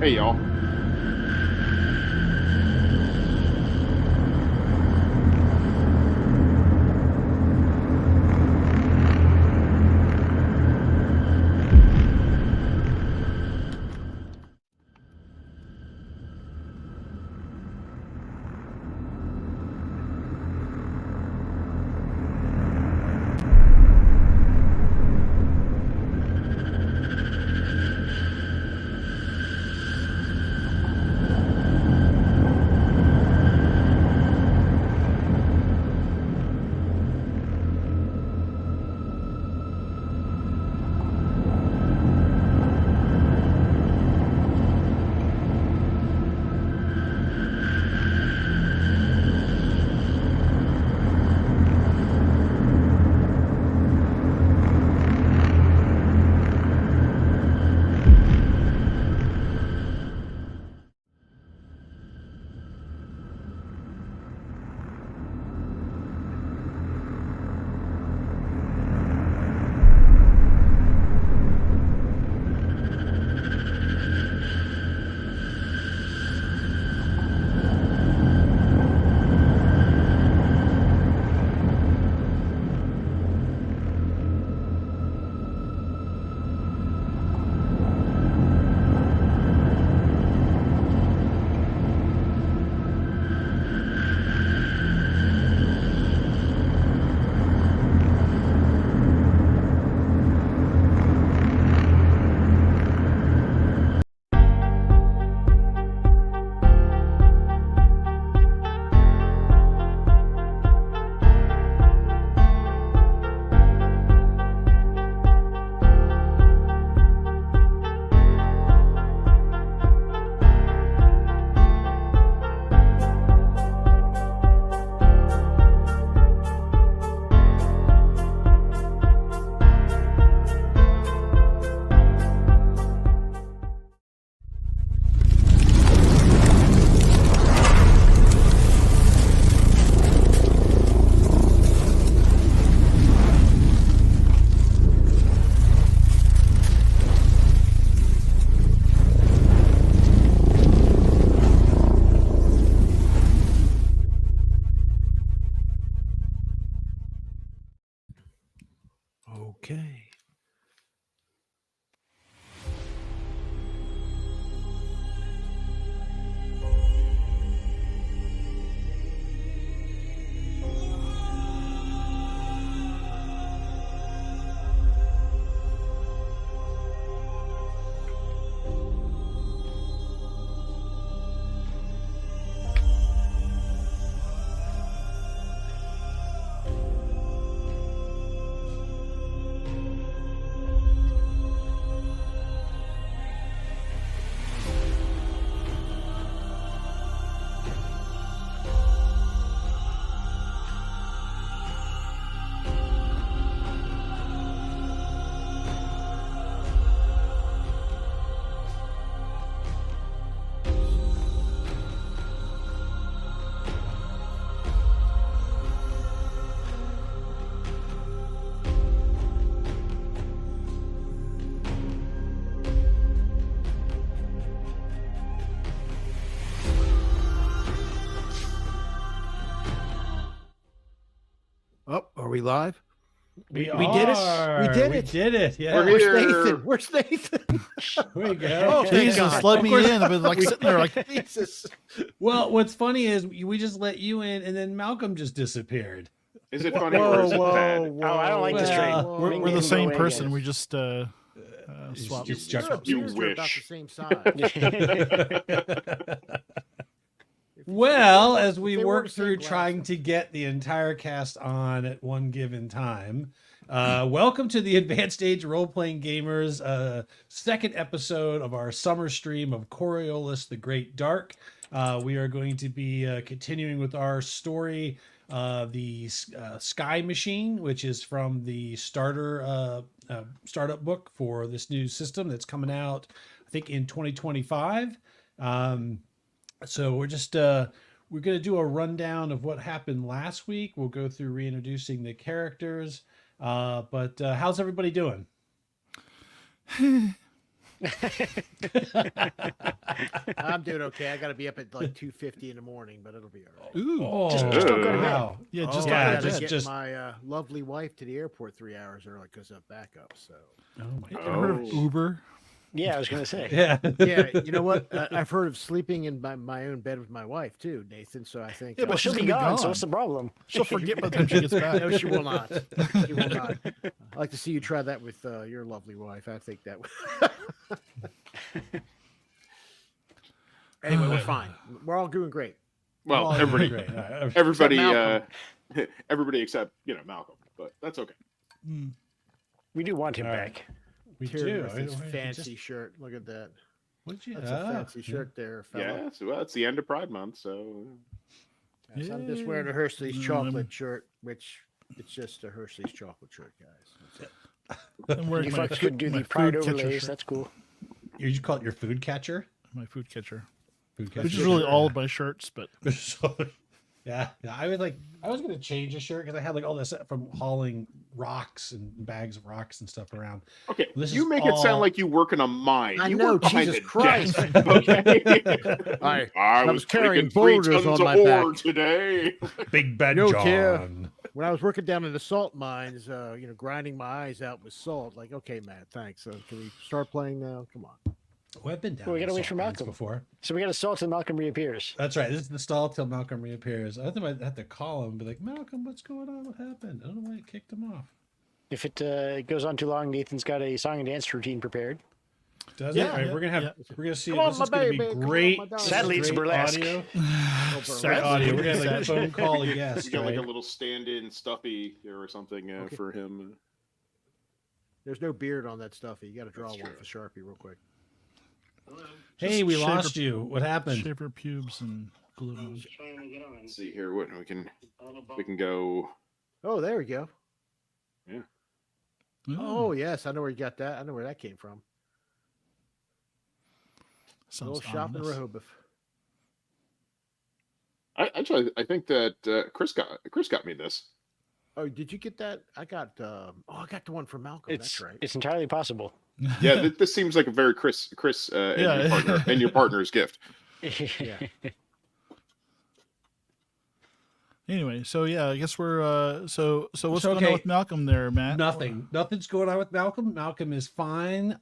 Hey, y'all. Okay. Oh, are we live? We did it. We did We it. did it. Yeah. We're here. Where's Nathan? There we go. Oh, thank Jesus, God. let Of me course- in. I've been like sitting there like, Jesus. Well, what's funny is we just let you in, and then Malcolm just disappeared. Is it funny or is it sad? whoa. Oh, I don't like this train. Well, We're, Make we're him the go same in person. again. We just Just swapped. juxtaposed. You Your beers are about wish. the same size. Well, as we If they were work the same through glass, trying to get the entire cast on at one given time, welcome to the Advanced Age Role Playing Gamers second episode of our summer stream of Coriolis The Great Dark. We are going to be continuing with our story, the Sky Machine, which is from the startup book for this new system that's coming out, I think, in 2025. So we're just we're going to do a rundown of what happened last week. We'll go through reintroducing the characters. But how's everybody doing? I'm doing okay. I got to be up at like 2:50 in the morning, but it'll be all right. Ooh. Oh, Just don't go to bed. wow. Yeah, Oh, just yeah, I gotta just- get my lovely wife to the airport 3 hours early because of backup. So Oh my You ever heard of Oh. Uber? Yeah, I was gonna say. Yeah. yeah, you know what? I've heard of sleeping in my own bed with my wife too, Nathan. So I think Yeah, Well, but she'll she's be gonna be gone, so gone. what's the problem? She'll forget by the time she gets back. no, she will not. She will not. I'd like to see you try that with your lovely wife. I think that. Anyway, we're fine. We're all doing great. Well, Oh, everybody, great. All right. everybody, Malcolm. everybody except Malcolm, but that's okay. Mm. We do want him All right. back. We Here do. with I his don't- I fancy just- shirt. Look at that. What'd you? That's a fancy shirt there, fella. Yeah, so well, it's the end of Pride Month, so Yes, I'm just wearing a Yeah. Hershey's Mm, chocolate shirt, which it's just a Hershey's chocolate shirt, guys. That's it. I'm wearing You my folks could do my the pride food catcher overlays. shirt. That's cool. You call it your food catcher? My food catcher. Food catcher. Which is really all of my shirts, but yeah. I was gonna change a shirt because I had like all this from hauling rocks and bags of rocks and stuff around. okay. This You is make it all- sound like you work in a mine. I You know, work behind Jesus the Christ. desk, okay? I I was carrying breaking 3 boulders tons on of my ore back. today. Big Bad No John. care. When I was working down in the salt mines, grinding my eyes out with salt. Like, okay, Matt, thanks. Can we start playing now? Come on. Well, I've been down. Well, we in gotta wait salt for mines Malcolm. before. So we got a salt and Malcolm reappears. That's right. This is the stall till Malcolm reappears. I think I have to call him and be like, Malcolm, what's going on? What happened? I don't know why it kicked him off. If it goes on too long, Nathan's got a song and dance routine prepared. Does Yeah, it? All right, yeah, we're gonna have. yeah. We're gonna see. Come on, This my is gonna baby, be come on, great. my darling. this is Sadly, it's great burlesque. audio. Sad. Great audio. We're gonna have like a Sad. phone call a We guest. got like a Right? little stand-in stuffy here or something Okay. for him. There's no beard on that stuffy. You got to draw That's one true. for Sharpie real quick. Hey, Just we shave lost her- you. What happened? Shave her pubes and glue them. Let's see here. What we can go. Oh, there we go. Ooh, Oh, yes. I know where you got that. I know where that came from. A sounds little shop in ominous. Rehoboth. I think that Chris got me this. Oh, did you get that? I got I got the one from Malcolm. It's That's right. it's entirely possible. Yeah, this seems like a very Chris and Yeah. your partner and your partner's gift. Yeah. Anyway, so yeah, I guess we're so what's So, going okay. on with Malcolm there, Matt? Nothing's going on with Malcolm. Malcolm is fine.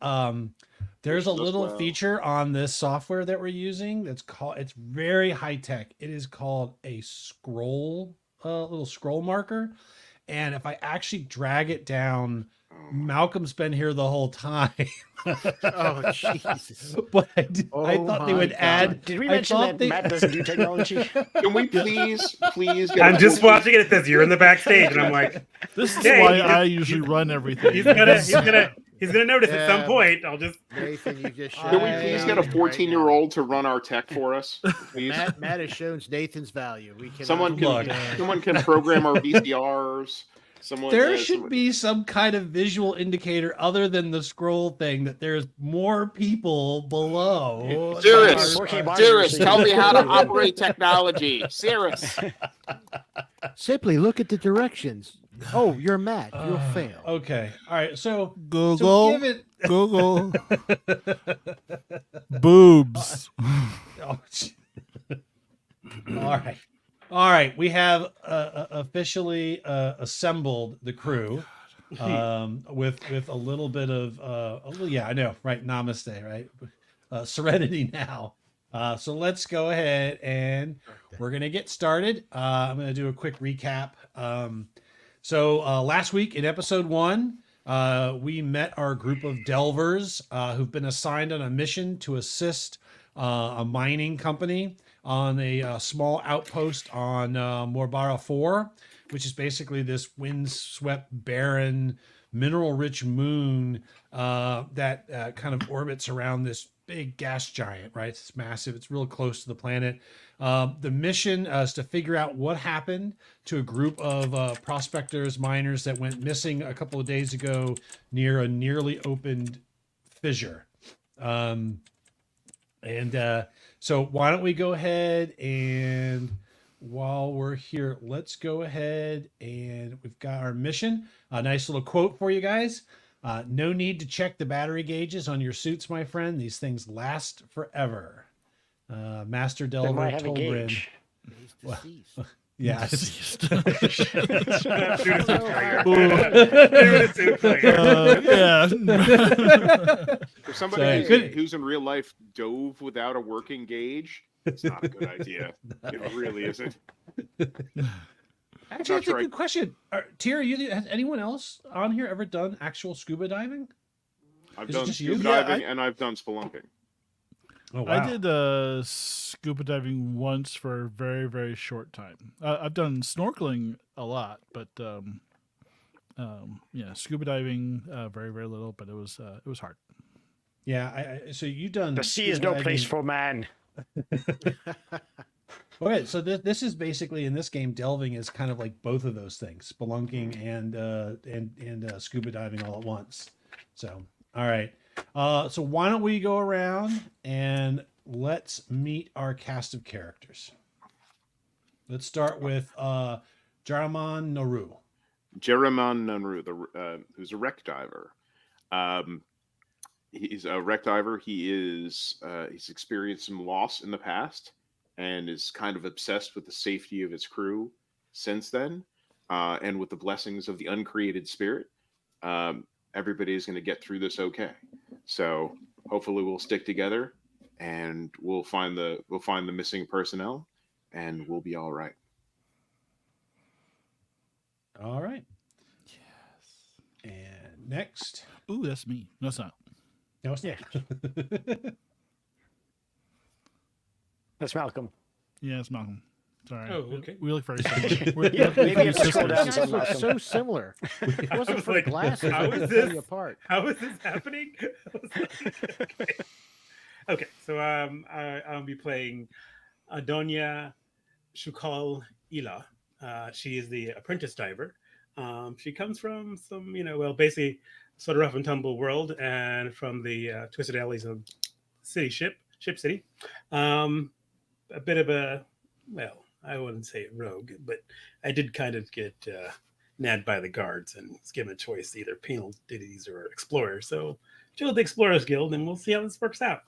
There's a Wish us little well. feature on this software that we're using that's called. It's very high tech. It is called a scroll, little scroll marker. And if I actually drag it down, Malcolm's been here the whole time. Oh, Jesus. But I Oh thought they my would God. add. Did we I mention thought that they- Matt doesn't do technology? Can we please get I'm a just 14 watching it. It says you're in the backstage, and I'm like, This is Hey, why he's- I usually run everything. he's gonna notice at some Yeah. point. I'll just Nathan, you just Can we I- please get a 14-year-old to run our tech for us, please? Matt has shown Nathan's value. We can Someone can Look. someone can program our VCRs. Someone There should be some kind of visual indicator other than the scroll thing that there's more people below. Cirrus, 4K monitor, Cirrus, so you tell can me how to see everything. operate technology. Cirrus. simply look at the directions. Oh, you're Matt. You'll fail. Okay. All right. So Google, give it. Google, boobs. Oh, all right. All right. We have officially assembled the crew with a little bit of yeah, I know, right? Namaste, right? Serenity now. So let's go ahead and we're gonna get started. I'm gonna do a quick recap. So last week in episode 1, we met our group of delvers who've been assigned on a mission to assist a mining company on a small outpost on Morbara 4, which is basically this windswept, barren, mineral-rich moon that kind of orbits around this big gas giant, right? It's massive. It's real close to the planet. The mission is to figure out what happened to a group of prospectors, miners that went missing a couple of days ago near a nearly opened fissure. So why don't we go ahead and while we're here, let's go ahead and we've got our mission. A nice little quote for you guys. No need to check the battery gauges on your suits, my friend. These things last forever. Master They Delver might have a Tolbrin. gauge. He's Well, deceased. Yeah. Deceased. Shoot a suit player. Ooh. Shoot a suit player. Yeah. For somebody Sorry. who's in real life dove without a working gauge, it's not a good idea. It really isn't. Actually, that's a sure good question. Tira, has anyone else on here ever done actual scuba diving? I've Is it done just you? scuba Yeah, diving and I've done spelunking. Oh, wow. I did scuba diving once for a very, very short time. I've done snorkeling a lot, but yeah, scuba diving very, very little. But it was hard. Yeah, so you done The sea is no place for man. Okay, so this is basically in this game, delving is kind of like both of those things, spelunking and scuba diving all at once. So, all right. So why don't we go around and let's meet our cast of characters. Let's start with Jaraman Naru. Jeraman Nunru, who's a wreck diver. He's a wreck diver. He's experienced some loss in the past and is kind of obsessed with the safety of his crew since then. And with the blessings of the uncreated spirit, everybody is going to get through this okay. So hopefully we'll stick together and we'll find the missing personnel and we'll be all right. All right. Yes. And next. Ooh, that's me. No, it's not. No, it's Yeah. That's Malcolm. Yeah, it's Malcolm. Sorry. Oh, okay. We look very similar. We're- Yeah, we're maybe you have to scroll down You some, guys look Malcolm. so similar. If it wasn't for the like, glasses, how I is could tell this? you apart. How is this happening? I was like, okay, so I'll be playing Adonia Shukal Ila. She is the apprentice diver. She comes from some, basically sort of rough and tumble world, and from the twisted alleys of Ship City. A bit of a, well, I wouldn't say rogue, but I did kind of get nabbed by the guards and was given a choice, either penal duties or explorer. So joined the Explorers Guild, and we'll see how this works out.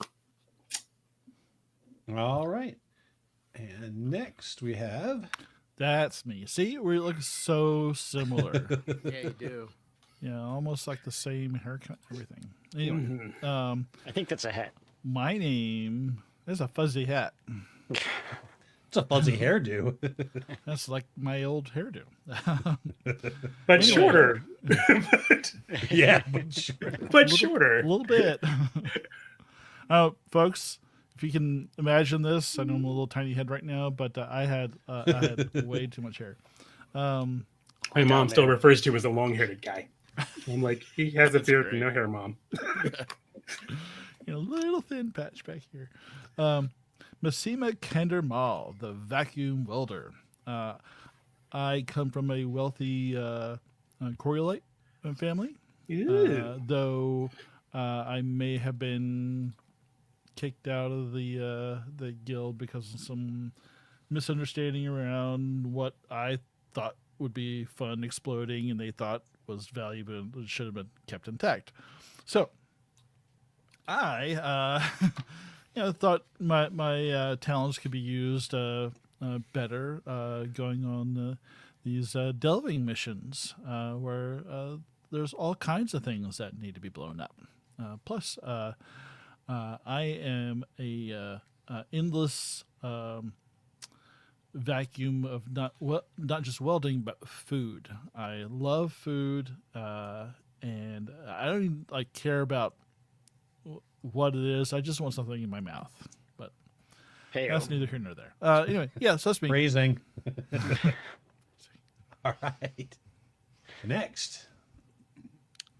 All right. And next we have. That's me. See, we look so similar. Yeah, you do. Yeah, almost like the same haircut, everything. Anyway, Mhm. I think that's a hat. my name is a fuzzy hat. It's a fuzzy hairdo. That's like my old hairdo. But Anyway. shorter. Yeah, but sure. But shorter. A little bit. Folks, if you can imagine this, I know I'm a little tiny head right now, but I had way too much hair. My mom still refers to him as a long-haired guy. I'm like, he has a beard and no hair, Mom. Little thin patch back here. Massima Kender Mal, the vacuum welder. I come from a wealthy Coriolite family, though I may have been kicked out of the guild because of some misunderstanding around what I thought would be fun exploding and they thought was valuable and should have been kept intact. So I thought my talents could be used better going on these delving missions where there's all kinds of things that need to be blown up. Plus, I am a endless vacuum of not just welding but food. I love food, and I don't even care about what it is. I just want something in my mouth. But Hey, that's neither here nor there. Anyway, yeah, so that's me. Phrasing. All right. Next.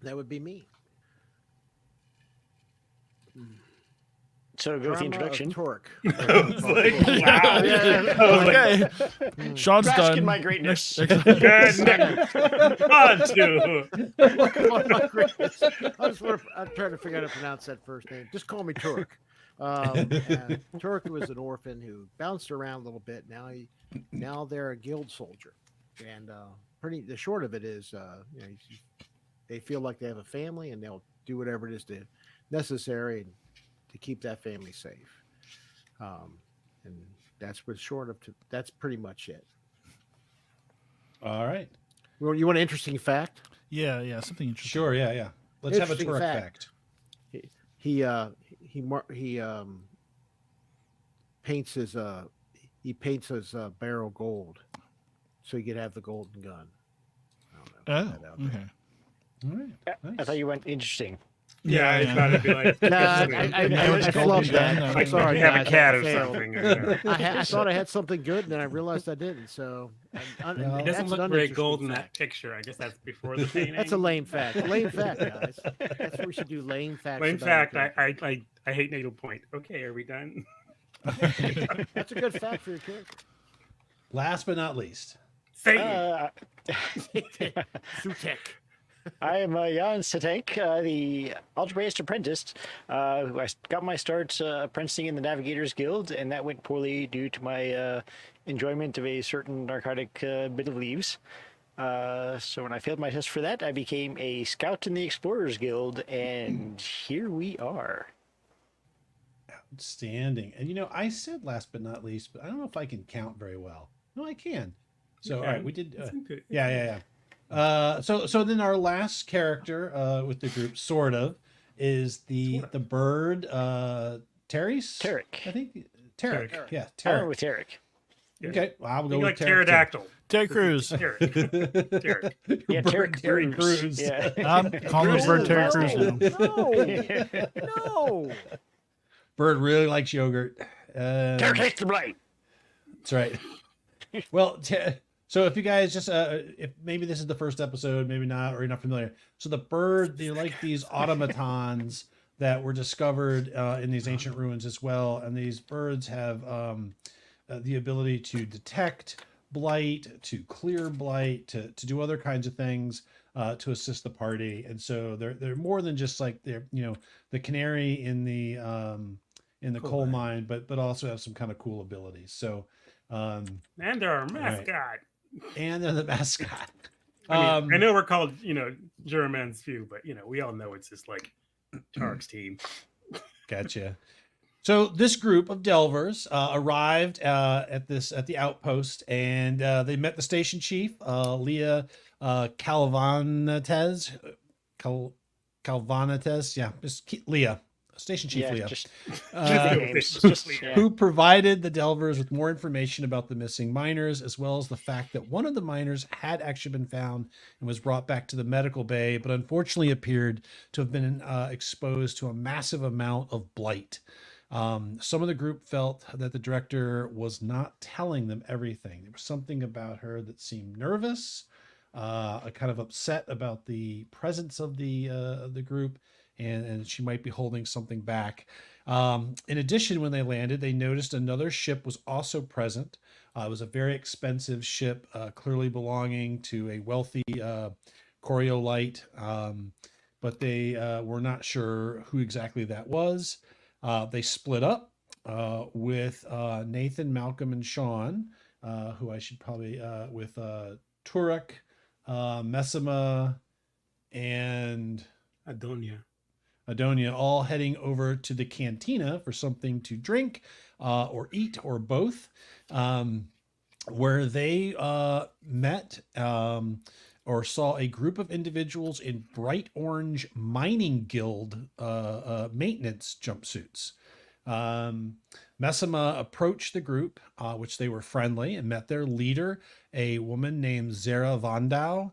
That would be me. so go with the Drama of introduction. Torque. I was like, wow. I was like, Okay, Sean's Bask done. in my greatness. good. On to. I'm trying to figure out how to pronounce that first name. Just call me Turk. And Turk was an orphan who bounced around a little bit. Now they're a guild soldier, and the short of it is, he's they feel like they have a family, and they'll do whatever it is necessary to keep that family safe. And that's what's short of. That's pretty much it. All right. Well, you want an interesting fact? Yeah, something interesting. Sure. Yeah. Let's have a Interesting Turek fact. fact. He paints his barrel gold, so he could have the golden gun. I don't know. Put that out there. Okay. All right. I Nice. thought you went interesting. Yeah, I thought it'd be like. Nah, that's I weird. flubbed that. Like I'm sorry, you have guys, a cat I or failed. something. I thought I had something good, and then I realized I didn't. So Well, It that's doesn't an look very uninteresting gold in that fact. picture. I guess that's before the painting. That's a lame fact. Lame fact, guys. That's what we should do. Lame facts. Lame about fact. our character. I hate needlepoint. Okay, are we done? That's a good fact for your character. Last but not least. Satan. Sutek. I am Jan Satek, the algebra-based apprentice. I got my start apprenticing in the Navigators Guild, and that went poorly due to my enjoyment of a certain narcotic bit of leaves. So when I failed my test for that, I became a scout in the Explorers Guild, and here we are. Outstanding. And I said last but not least, but I don't know if I can count very well. No, I can. So all right, we did. Yeah. So then our last character with the group, sort of, is the bird. Terry's. Tarek. I think Tarek. Tarek. Yeah, I went Tarek. with Tarek. Okay, well, I'll go You with like Tarek. pterodactyl. Ted Cruz. Tarek. Tarek. Yeah, Bird Tarek Cruz. Yeah. I'm calling the bird Ted Cruz now. No. Bird really likes yogurt. Tarek takes the blight. That's right. Well, so if you guys just, if maybe this is the first episode, maybe not, or you're not familiar. So the bird, they're like these automatons that were discovered in these ancient ruins as well. And these birds have the ability to detect blight, to clear blight, to do other kinds of things to assist the party. And so they're more than just like they're, the canary in the coal mine, but also have some kind of cool abilities. So, And they're our mascot. and they're the mascot. I know we're called, German's few, but we all know it's just like Tarek's team. Gotcha. So this group of delvers arrived at the outpost, and they met the station chief, Leah Calvanates. Calvanates, yeah, just Leah. Station Chief Leah, who provided the delvers with more information about the missing miners, as well as the fact that one of the miners had actually been found and was brought back to the medical bay, but unfortunately appeared to have been exposed to a massive amount of blight. Some of the group felt that the director was not telling them everything. There was something about her that seemed nervous, kind of upset about the presence of the group, and she might be holding something back. In addition, when they landed, they noticed another ship was also present. It was a very expensive ship, clearly belonging to a wealthy Coriolite, but they were not sure who exactly that was. They split up with Nathan, Malcolm, and Sean, who I should probably, with Turek, Messima, and Adonia, all heading over to the cantina for something to drink or eat or both, where they met or saw a group of individuals in bright orange mining guild maintenance jumpsuits. Messima approached the group, which they were friendly, and met their leader, a woman named Zara Vandau,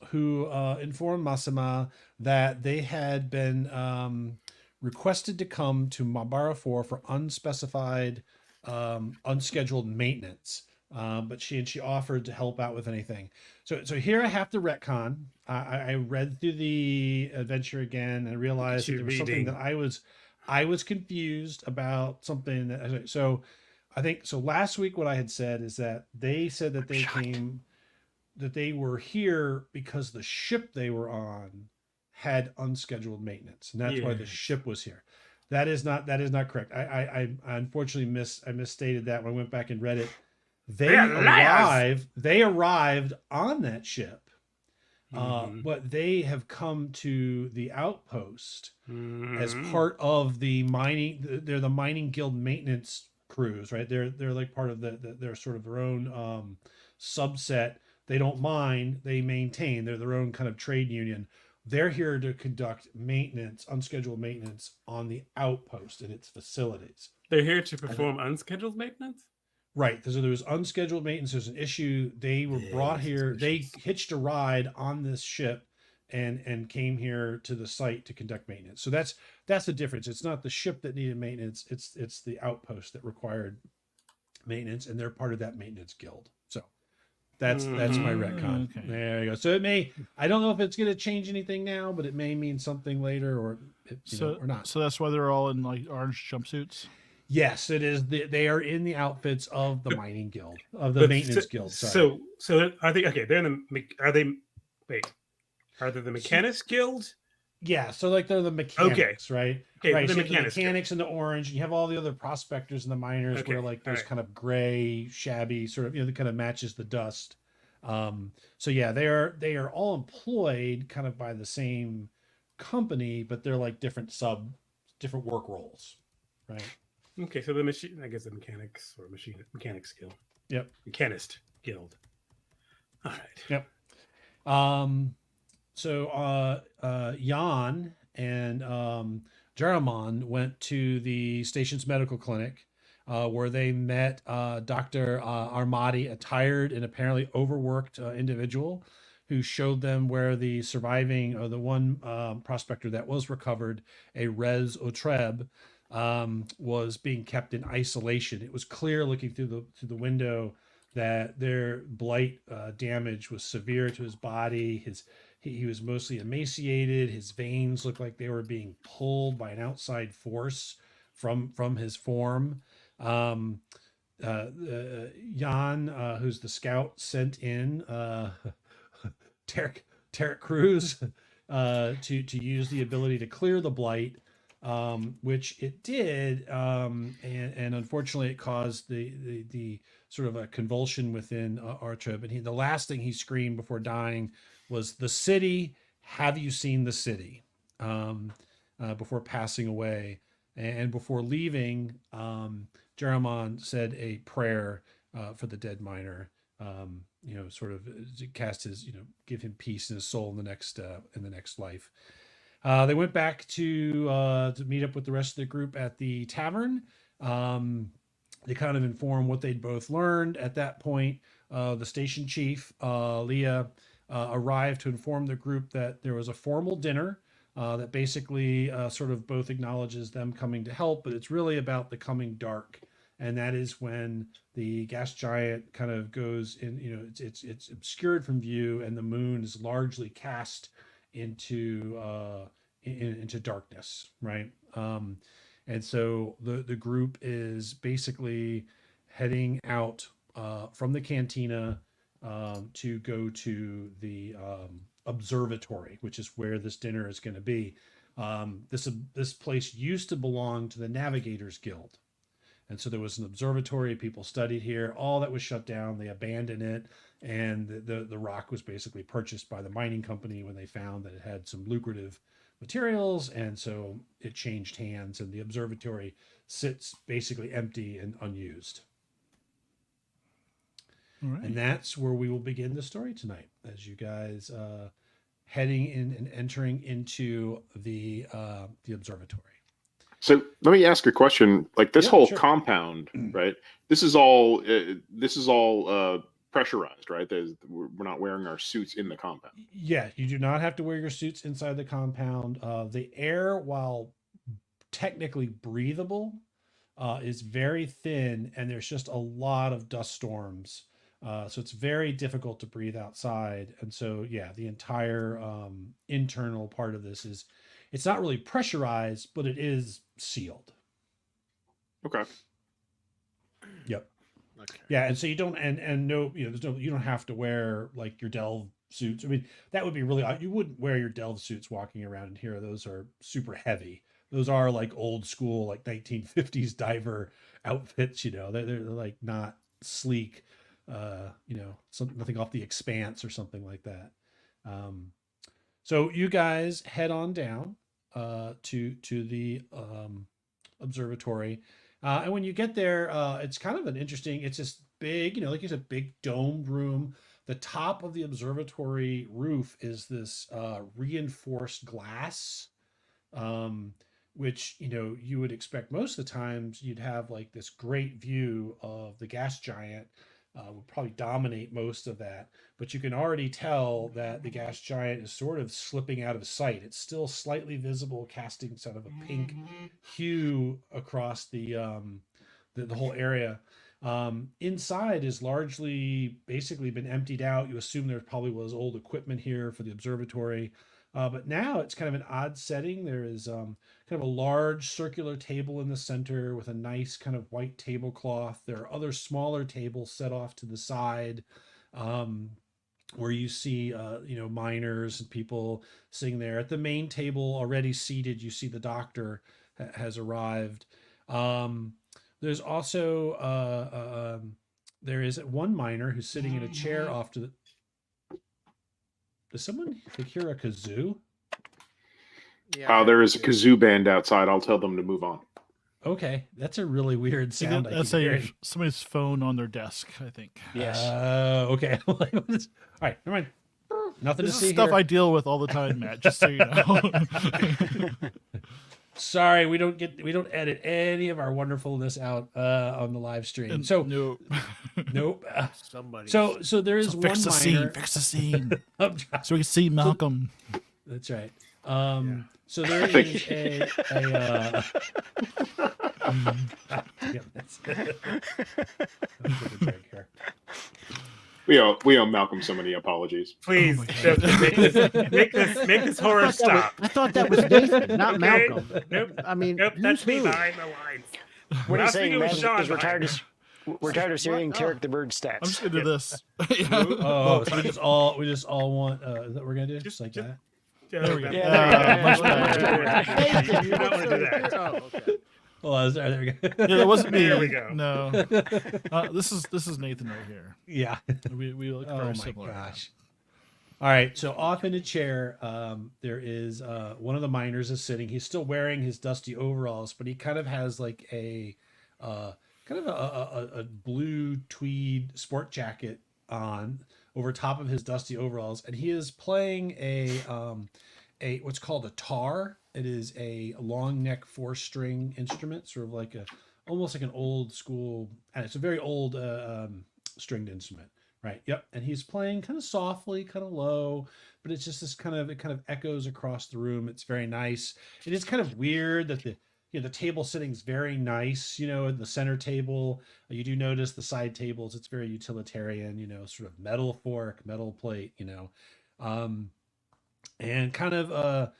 who informed Massima that they had been requested to come to Mabara 4 for unspecified, unscheduled maintenance. But she offered to help out with anything. So here I have to retcon. I read through the adventure again and realized that there was something that I was confused about something that. So I think so. Last week, what I had said is that they said that that they were here because the ship they were on had unscheduled maintenance, and that's why the ship was here. That is not correct. I unfortunately misstated that when I went back and read it. They arrived on that ship but they have come to the outpost as Mhm. part of the mining. They're the mining guild maintenance crews, right? They're like part of they're sort of their own subset. They don't mine, they maintain. They're their own kind of trade union. They're here to conduct maintenance, unscheduled maintenance on the outpost and its facilities. They're here to perform unscheduled maintenance. Right. So there was unscheduled maintenance. There's an issue. They were brought here. They suspicious. hitched a ride on this ship and came here to the site to conduct maintenance. So that's the difference. It's not the ship that needed maintenance. It's the outpost that required maintenance, and they're part of that maintenance guild. So that's my retcon. Okay. There you go. So it may, I don't know if it's going to change anything now, but it may mean something later, or or not. So that's why they're all in like orange jumpsuits. Yes, it is. They are in the outfits of the mining guild, of the But maintenance so- guild. Sorry. So are they okay? They're in the. Are they? Wait. Are they the mechanics guild? Yeah, so like they're the mechanics, right? Okay, Right. the So you have the mechanics guild. mechanics in the orange, and you have all the other prospectors and the miners Okay, where like there's alright. kind of gray, shabby, sort of, that kind of matches the dust. So yeah, they are all employed kind of by the same company, but they're like different work roles, right? Okay, so the machine. I guess the mechanics mechanics guild. Yep. Mechanist guild. All right. Yep. So Jan and Jaramon went to the station's medical clinic, where they met Dr. Armadi, a tired and apparently overworked individual, who showed them where the surviving, or the one prospector that was recovered, a Res Otreb, was being kept in isolation. It was clear looking through the window that their blight damage was severe to his body. He was mostly emaciated. His veins looked like they were being pulled by an outside force from his form. Jan, who's the scout sent in, Tarek Cruz, to use the ability to clear the blight, which it did, and unfortunately it caused the sort of a convulsion within Artrib. And the last thing he screamed before dying was, "The city, have you seen the city?" Before passing away. And before leaving, Jaramon said a prayer for the dead miner, sort of cast his, give him peace in his soul in the next life. They went back to meet up with the rest of the group at the tavern. They kind of informed what they'd both learned. At that point, the station chief, Leah, arrived to inform the group that there was a formal dinner that basically sort of both acknowledges them coming to help, but it's really about the coming dark. And that is when the gas giant kind of goes in, it's obscured from view, and the moon is largely cast into darkness, right? And so the group is basically heading out from the cantina to go to the observatory, which is where this dinner is going to be. This place used to belong to the Navigators Guild. And so there was an observatory, people studied here. All that was shut down. They abandoned it. And the rock was basically purchased by the mining company when they found that it had some lucrative materials. And so it changed hands, and the observatory sits basically empty and unused. All right. And that's where we will begin the story tonight, as you guys heading in and entering into the observatory. So let me ask a question. Like this Yeah, whole sure. compound, right? This is all pressurized, right? We're not wearing our suits in the compound. Yeah, you do not have to wear your suits inside the compound. The air, while technically breathable, is very thin, and there's just a lot of dust storms. So it's very difficult to breathe outside. And so, yeah, the entire internal part of this it's not really pressurized, but it is sealed. Okay. Yep. Okay. Yeah, and so you don't, and no, you don't have to wear like your delve suits. I mean, that would be really odd. You wouldn't wear your delve suits walking around in here. Those are super heavy. Those are like old school, like 1950s diver outfits. They're like not sleek. Nothing off the Expanse or something like that. So you guys head on down to the observatory, and when you get there, it's kind of an interesting. It's this big, like you said, big domed room. The top of the observatory roof is this reinforced glass, which you would expect most of the times you'd have like this great view of the gas giant. Would probably dominate most of that, but you can already tell that the gas giant is sort of slipping out of sight. It's still slightly visible, casting sort of a pink hue across the whole area. Inside is largely basically been emptied out. You assume there probably was old equipment here for the observatory. But now it's kind of an odd setting. There is kind of a large circular table in the center with a nice kind of white tablecloth. There are other smaller tables set off to the side, where you see, miners and people sitting there. At the main table, already seated, you see the doctor has arrived. There's also there is one miner who's sitting in a chair off to the. Does someone hear a kazoo? Yeah, There is a kazoo band outside. I'll tell them to move on. Okay, that's a really weird sound. That's somebody's phone on their desk, I think. Yes. Okay. All right, never mind. Nothing This to is see stuff here. I deal with all the time, Matt. Just so you know. Sorry, we don't edit any of our wonderfulness out on the live stream. So no. nope. somebody. So there is So one fix the miner. scene. Fix the scene. I'm trying- So we can see Malcolm. That's right. So there is a yeah, that's a drink here. We owe Malcolm so many apologies. Please my just make this horror stop. I thought that was Nathan, not Okay. Malcolm. Nope. I mean, Nope, you that's me too. behind the lines. What are you Last saying, week it man? was Sean Is we're tired behind of seeing Tarek the Bird stats. I'm just gonna do this. Oh, so we just all want. Is that what we're gonna do? Just like that. There we go. Yeah, Much better. Nathan, You don't want to do that. Oh, okay. Oh, there we go. Yeah, that wasn't me. There we go. No, this is Nathan right here. Yeah. We look Oh very my similar. gosh. All right. So off in a chair, there is one of the miners is sitting. He's still wearing his dusty overalls, but he kind of has like a a blue tweed sport jacket on over top of his dusty overalls, and he is playing a what's called a tar. It is a long neck 4-string instrument, sort of like almost like an old school, and it's a very old stringed instrument. Right. Yep. And he's playing kind of softly, kind of low, but it's just it kind of echoes across the room. It's very nice. It is kind of weird that the table sitting's very nice, the center table. You do notice the side tables, it's very utilitarian, sort of metal fork, metal plate, and kind of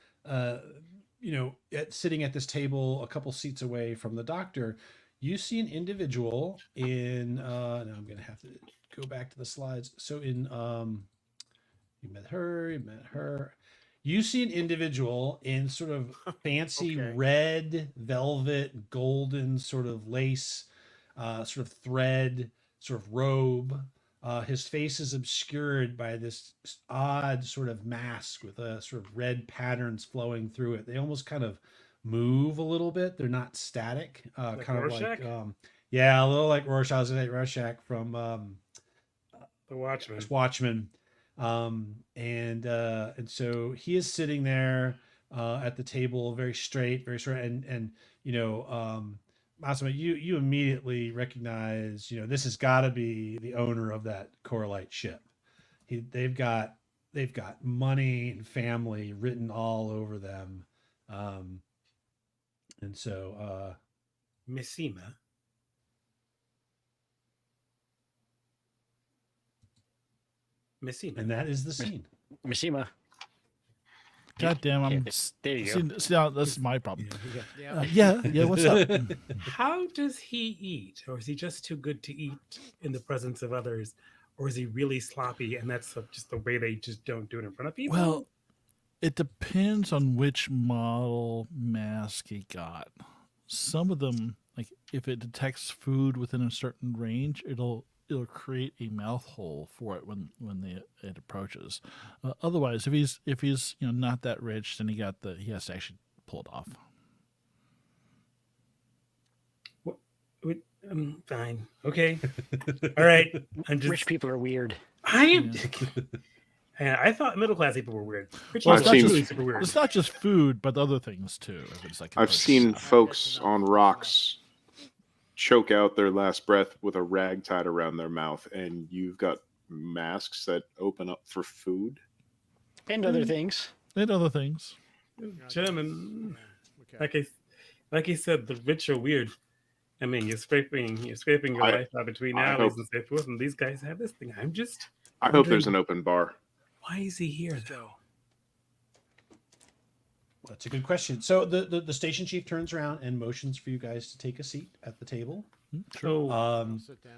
sitting at this table a couple seats away from the doctor, you see an individual in now I'm gonna have to go back to the slides. So in you met her. You see an individual in sort of fancy Okay. red velvet, golden sort of lace, sort of thread, sort of robe. His face is obscured by this odd sort of mask with a sort of red patterns flowing through it. They almost kind of move a little bit. They're not static. Like Kind Rorschach? of like yeah, a little like Rorschach. I was gonna say Rorschach from The Watchmen. Watchmen. And so he is sitting there at the table, very straight, and Massimo, you immediately recognize, this has got to be the owner of that Coriolis ship. They've got money and family written all over them, and so Missima. Missima. and that is the scene. Mishima. God damn, I'm. There you go. See, now, this is my problem. Yeah. Yeah. What's up? How does he eat? Or is he just too good to eat in the presence of others? Or is he really sloppy and that's just the way they just don't do it in front of people? Well, it depends on which model mask he got. Some of them, like if it detects food within a certain range, it'll create a mouth hole for it when it approaches. Otherwise, if he's not that rich, then he has to actually pull it off. Fine. Okay. All right. I'm just. Rich people are weird. I am. And I thought middle class people were weird. Rich Well, people I've are seen- really super weird. It's not just food, but other things too. If it's like I've seen folks on rocks choke out their last breath with a rag tied around their mouth, and you've got masks that open up for food. And other things. and other things. German. Okay. Like he said, the rich are weird. I mean, you're scraping your life out between I alleys hope- and so forth, and these guys have this thing. I'm just. I hope there's an open bar. Why is he here though? That's a good question. So the station chief turns around and motions for you guys to take a seat at the table. So Sit down.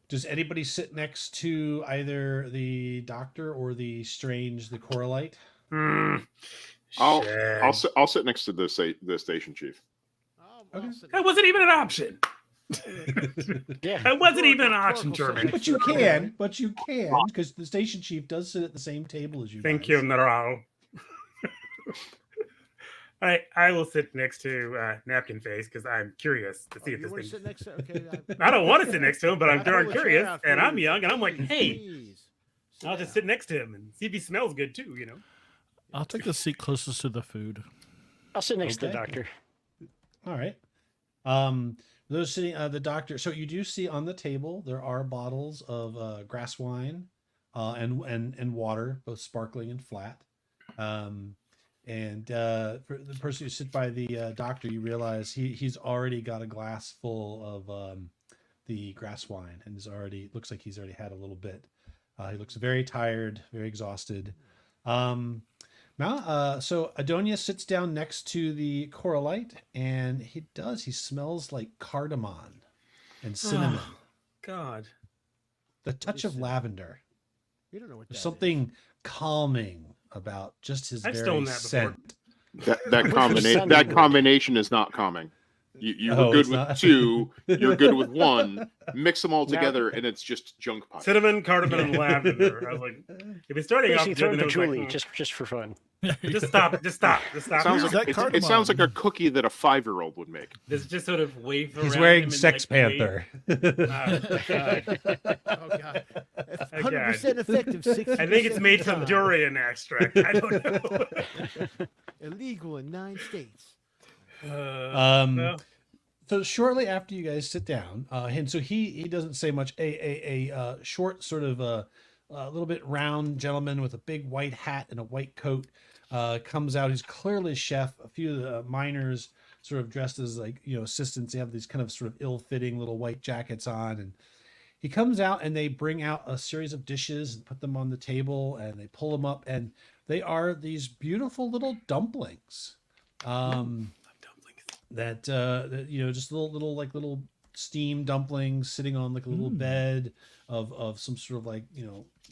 Does anybody sit next to either the doctor or the Coriolis? I'll sit next to the station chief. Okay. That wasn't even an option. Yeah. That wasn't even an option, German. But you can, because the station chief does sit at the same table as you. Thank guys. you, Naral. I will sit next to Napkin Face because I'm curious to see if You this want to thing. sit next to? Okay. I don't want to sit next to him, but I'm I darn pull a chair curious, out for and I'm you. young, and I'm like, hey, Please, sit I'll just down. sit next to him and see if he smells good too. You know. I'll take the seat closest to the food. I'll sit next to the Okay. doctor. All right. Those sitting, the doctor. So you do see on the table there are bottles of grass wine, and water, both sparkling and flat. And for the person who sits by the doctor, you realize he's already got a glass full of the grass wine, and looks like he's already had a little bit. He looks very tired, very exhausted. So Adonia sits down next to the Coriolis, and he smells like cardamom and cinnamon, Oh, God. the touch of lavender. You don't know what There's that something calming about just his I've very stolen that before. scent. That combination is not calming. You were Oh, good it's with not? two. You're good with one. Mix them all together, and it's just junk pie. Cinnamon, cardamom, and lavender. I was like, if it's starting off Basically, good, throw in then it was like, patchouli just for fun. just stop. It sounds now. like that it sounds like a cardamom? cookie that a 5-year-old would make. This just sort of wave around. He's him wearing and, Sex like, wave. Panther. God. Oh God! Oh, 100% effective. 60 I think it's made from durian extract. I don't know. Illegal in 9 states. Well, So shortly after you guys sit down, and so he doesn't say much. A short, sort of a little bit round gentleman with a big white hat and a white coat comes out. He's clearly a chef. A few of the miners, sort of dressed as assistants. They have these kind of sort of ill-fitting little white jackets on, and he comes out and they bring out a series of dishes and put them on the table, and they pull them up, and they are these beautiful little dumplings. That just little steam dumplings sitting on like a little bed of some sort of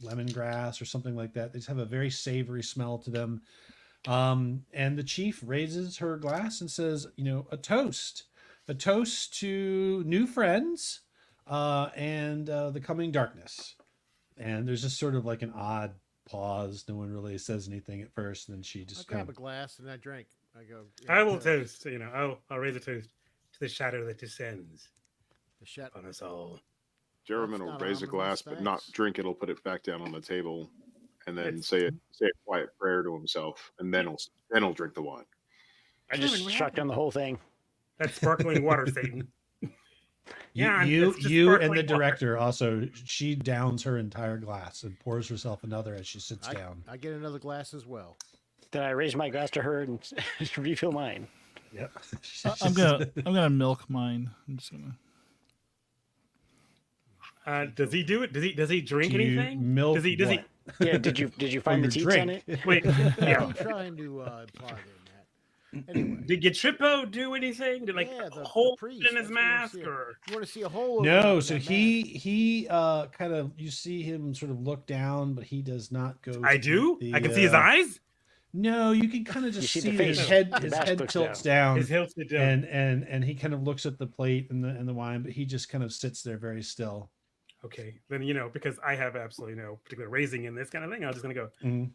lemongrass or something like that. They just have a very savory smell to them. And the chief raises her glass and says, a toast to new friends and the coming darkness. And there's just sort of like an odd pause. No one really says anything at first, and then she I just grab a glass and I drink. I go. I will toast. I'll raise a toast to the shadow that descends The shot. on us all. Jeremy That's will not raise a ominous, glass, but not thanks. drink it. He'll put it back down on the table, and then It's- say a quiet prayer to himself, and then he'll drink the wine. I just German, what shot down the whole thing. That's sparkling water, Satan. Yeah, you it's just and sparkling the water. director also, she downs her entire glass and pours herself another as she sits down. I get another glass as well. Then I raise my glass to her and refill mine. Yep. I'm gonna milk mine. I'm just gonna. Does he do it? Does he drink Do you anything? milk Does he? Does what? Yeah, did you find the your teats on it? drink. he? Wait. What are Yeah. you trying to imply there, Matt? Anyway. Did Trippo do anything? Did Yeah, the a hole priest, in his that's what I wanna mask see. or? You want to see a hole? No, so he kind of, you see him sort of look down, but he does not go. I to do. the, I can see his eyes. No, you can kind of You just see see the his face, head. the His mask head looks tilts down, His hilts are down. and he kind of looks at the plate and the wine, but he just kind of sits there very still. Okay, then because I have absolutely no particular raising in this kind of thing, I'm just gonna go. Mhm.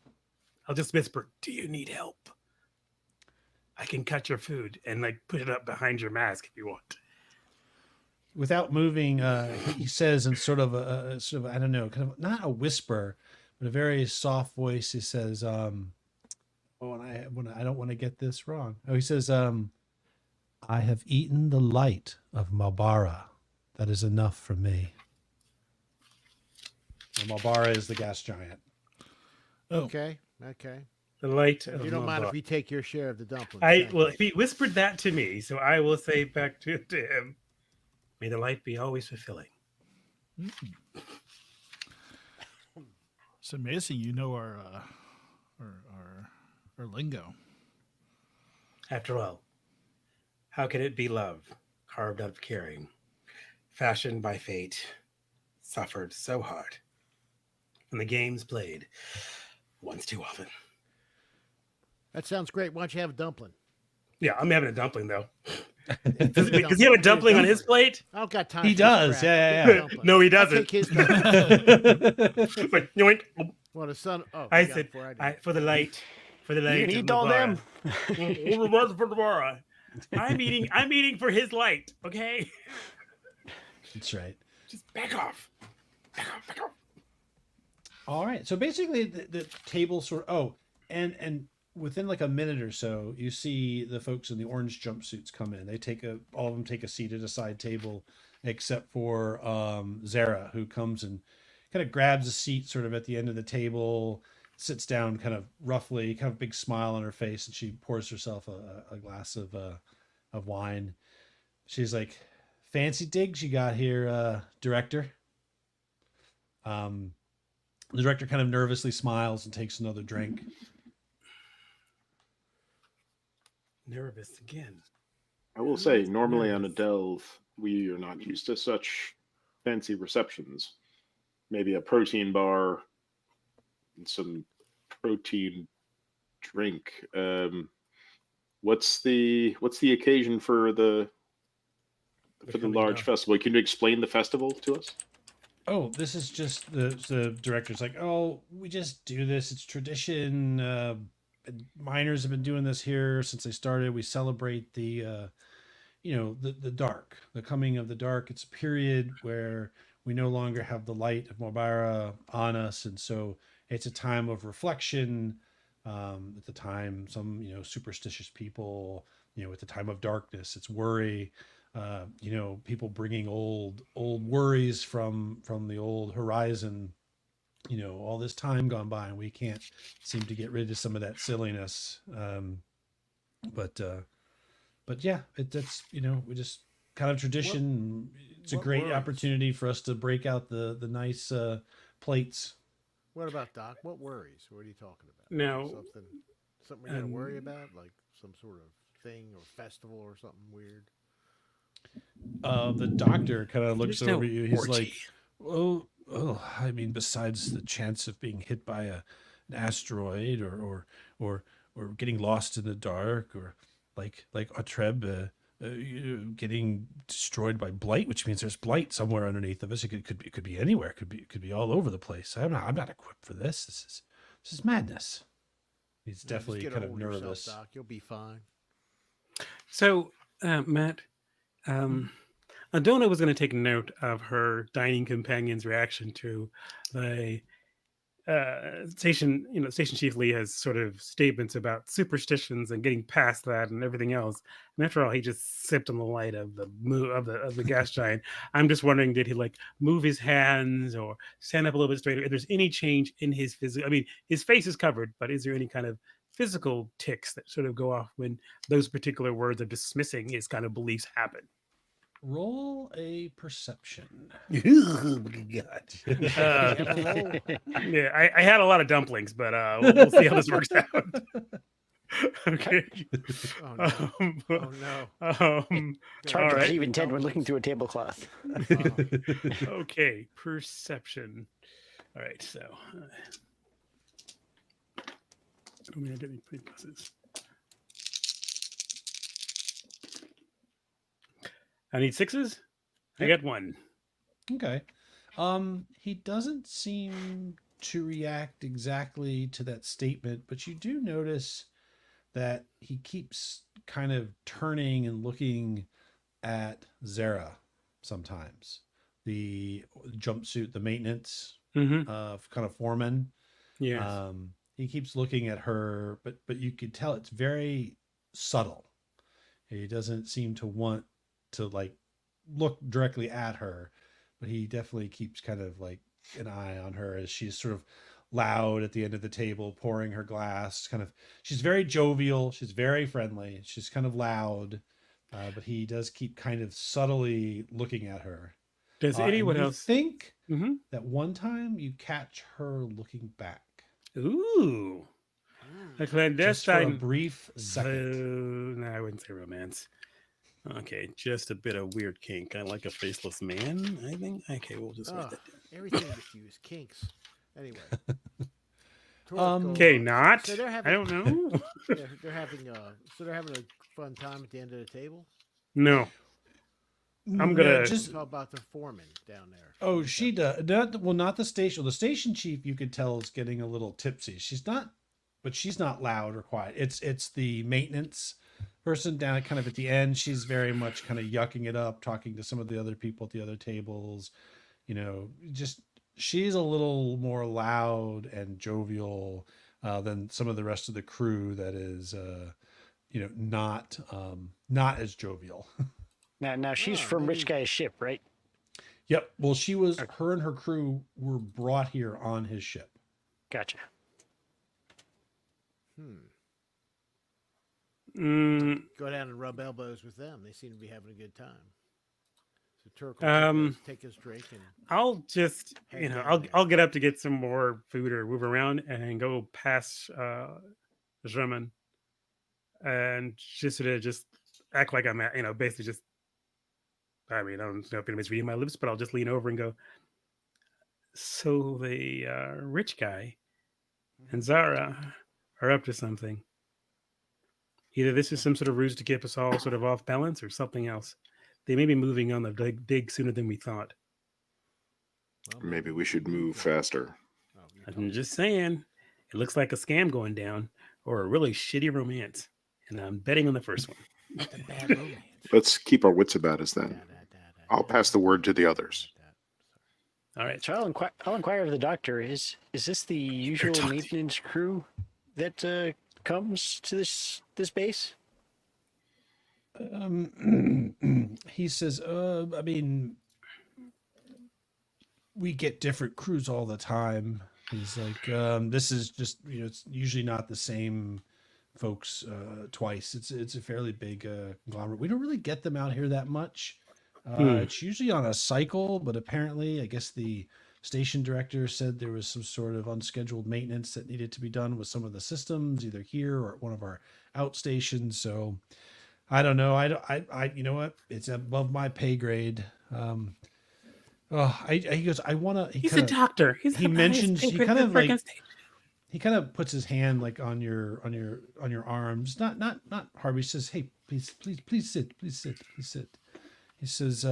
I'll just whisper, "Do you need help? I can cut your food and like put it up behind your mask if you want." Without moving, he says in sort of I don't know, kind of not a whisper, but a very soft voice. He says, "Oh, and I don't want to get this wrong." Oh, he says, "I have eaten the light of Malbara. That is enough for me." And Malbara is the gas giant. Oh, Okay. The light of You don't mind Mabah. if we take your share of the dumplings? I Thank well, you. he whispered that to me, so I will say back to him, "May the light be always fulfilling." it's amazing. You know our lingo. After all, how can it be love, carved out of caring, fashioned by fate, suffered so hard, and the games played once too often? That sounds great. Why don't you have a dumpling? Yeah, I'm having a dumpling though. Give Does me a he have a dumpling on his plate? I don't got time. He for this does, crap. yeah, Give me a yeah. dumpling. No, he I'll doesn't. take his dumpling. But yoink. Well, the son. Oh, I you got it said, before I did. for the light, for the light. You of can eat all them. Mabara. I'm eating for his light. Okay, That's right. just back off. Back off. All right. So basically, the table sort of. Oh, and within like a minute or so, you see the folks in the orange jumpsuits come in. They all of them take a seat at a side table, except for Zara, who comes and kind of grabs a seat sort of at the end of the table, sits down kind of roughly, kind of a big smile on her face, and she pours herself a glass of wine. She's like, "Fancy digs you got here, director." The director kind of nervously smiles and takes another drink. Nervous again. I will say, normally on a delve, we are not used to such fancy receptions. Maybe a protein bar and some protein drink. What's the occasion for the coming large up. festival? Can you explain the festival to us? Oh, this is just the director's like, "Oh, we just do this. It's tradition. Miners have been doing this here since they started. We celebrate the dark, the coming of the dark. It's a period where we no longer have the light of Mobara on us, and so it's a time of reflection. At the time, some superstitious people, at the time of darkness, it's worry. People bringing old worries from the old horizon. All this time gone by, and we can't seem to get rid of some of that silliness. But yeah, that's we just kind of tradition. It's a what great worries? opportunity for us to break out the nice plates. What about Doc? What worries? What are you talking about? Now, Something we're gonna worry about, like some sort of thing or festival or something weird. The doctor kind of looks There's no over you. He's orgy. like, "Oh, I mean, besides the chance of being hit by an asteroid or getting lost in the dark, or like Atreb getting destroyed by blight, which means there's blight somewhere underneath of us. It could be anywhere. It could be all over the place. I'm not equipped for this. This is madness." He's Just definitely get kind of hold yourself, nervous. Doc. You'll be fine. So, Matt, Adona was going to take note of her dining companion's reaction to the station chief Lee has sort of statements about superstitions and getting past that and everything else. And after all, he just sipped on the light of the gas giant. I'm just wondering, did he like move his hands or stand up a little bit straighter? If there's any change in his physical, I mean, his face is covered, but is there any kind of physical tics that sort of go off when those particular words of dismissing his kind of beliefs happen? Roll a perception. Oh my God. Yeah, I had a lot of dumplings, but we'll see how this works out. Okay. Oh no! Oh no! It's hard all to right. perceive intent when looking through a tablecloth. Okay, perception. All right, so Oh man, I didn't play pluses. I need 6s. I Yep. got 1. Okay. He doesn't seem to react exactly to that statement, but you do notice that he keeps kind of turning and looking at Zara sometimes. The jumpsuit, the maintenance Mm-hmm. kind of foreman. Yes. He keeps looking at her, but you could tell it's very subtle. He doesn't seem to want to like look directly at her, but he definitely keeps kind of like an eye on her as she's sort of loud at the end of the table, pouring her glass. Kind of, she's very jovial. She's very friendly. She's kind of loud, but he does keep kind of subtly looking at her. Does And anyone you else think Mm-hmm. that one time you catch her looking back? Ooh. A Just for a clandestine. brief second. No, I wouldn't say romance. Okay, just a bit of weird kink. I like a faceless man, I think. Okay, we'll just write Oh, that down. everything with you is kinks. Anyway. Okay, Toriko, not. So they're I having, don't know. they're having a fun time at the end of the table. No. I'm gonna- just Talk about the foreman down there. Oh, she does. Not the station. The station chief, you could tell, is getting a little tipsy. She's not, but she's not loud or quiet. It's the maintenance person down kind of at the end. She's very much kind of yucking it up, talking to some of the other people at the other tables. You know, just she's a little more loud and jovial than some of the rest of the crew. That is, not as jovial. Now she's from Rich Guy's ship, right? Yep. Well, her and her crew were brought here on his ship. Gotcha. Go down and rub elbows with them. They seem to be having a good time. So Turk Um, will take his drink and I'll just, Hang down I'll there. I'll get up to get some more food or move around and go past German and just sort of just act like I'm at, basically just, I mean, I don't know if anybody's reading my lips, but I'll just lean over and go, so the rich guy and Zara are up to something. Either this is some sort of ruse to keep us all sort of off balance or something else. They may be moving on the dig sooner than we thought. well, Maybe we should move faster. Oh, you're I'm talking- just saying, it looks like a scam going down or a really shitty romance. And I'm betting on the first one. It's a bad romance. Let's keep our wits about us then. I'll pass the word to the others. All right. So I'll inquire of the doctor. Is this the usual talking. maintenance crew that comes to this base? He says, I mean, we get different crews all the time. He's like, this is just, it's usually not the same folks twice. It's a fairly big conglomerate. We don't really get them out here that much. It's usually on a cycle, but apparently, I guess the station director said there was some sort of unscheduled maintenance that needed to be done with some of the systems, either here or at one of our outstations. So I don't know. I you know what? It's above my pay grade. He goes, I want to. He's a doctor. He mentions he kind of like he kind of puts his hand like on your arms. Not Harvey. He says, hey, please sit. He says,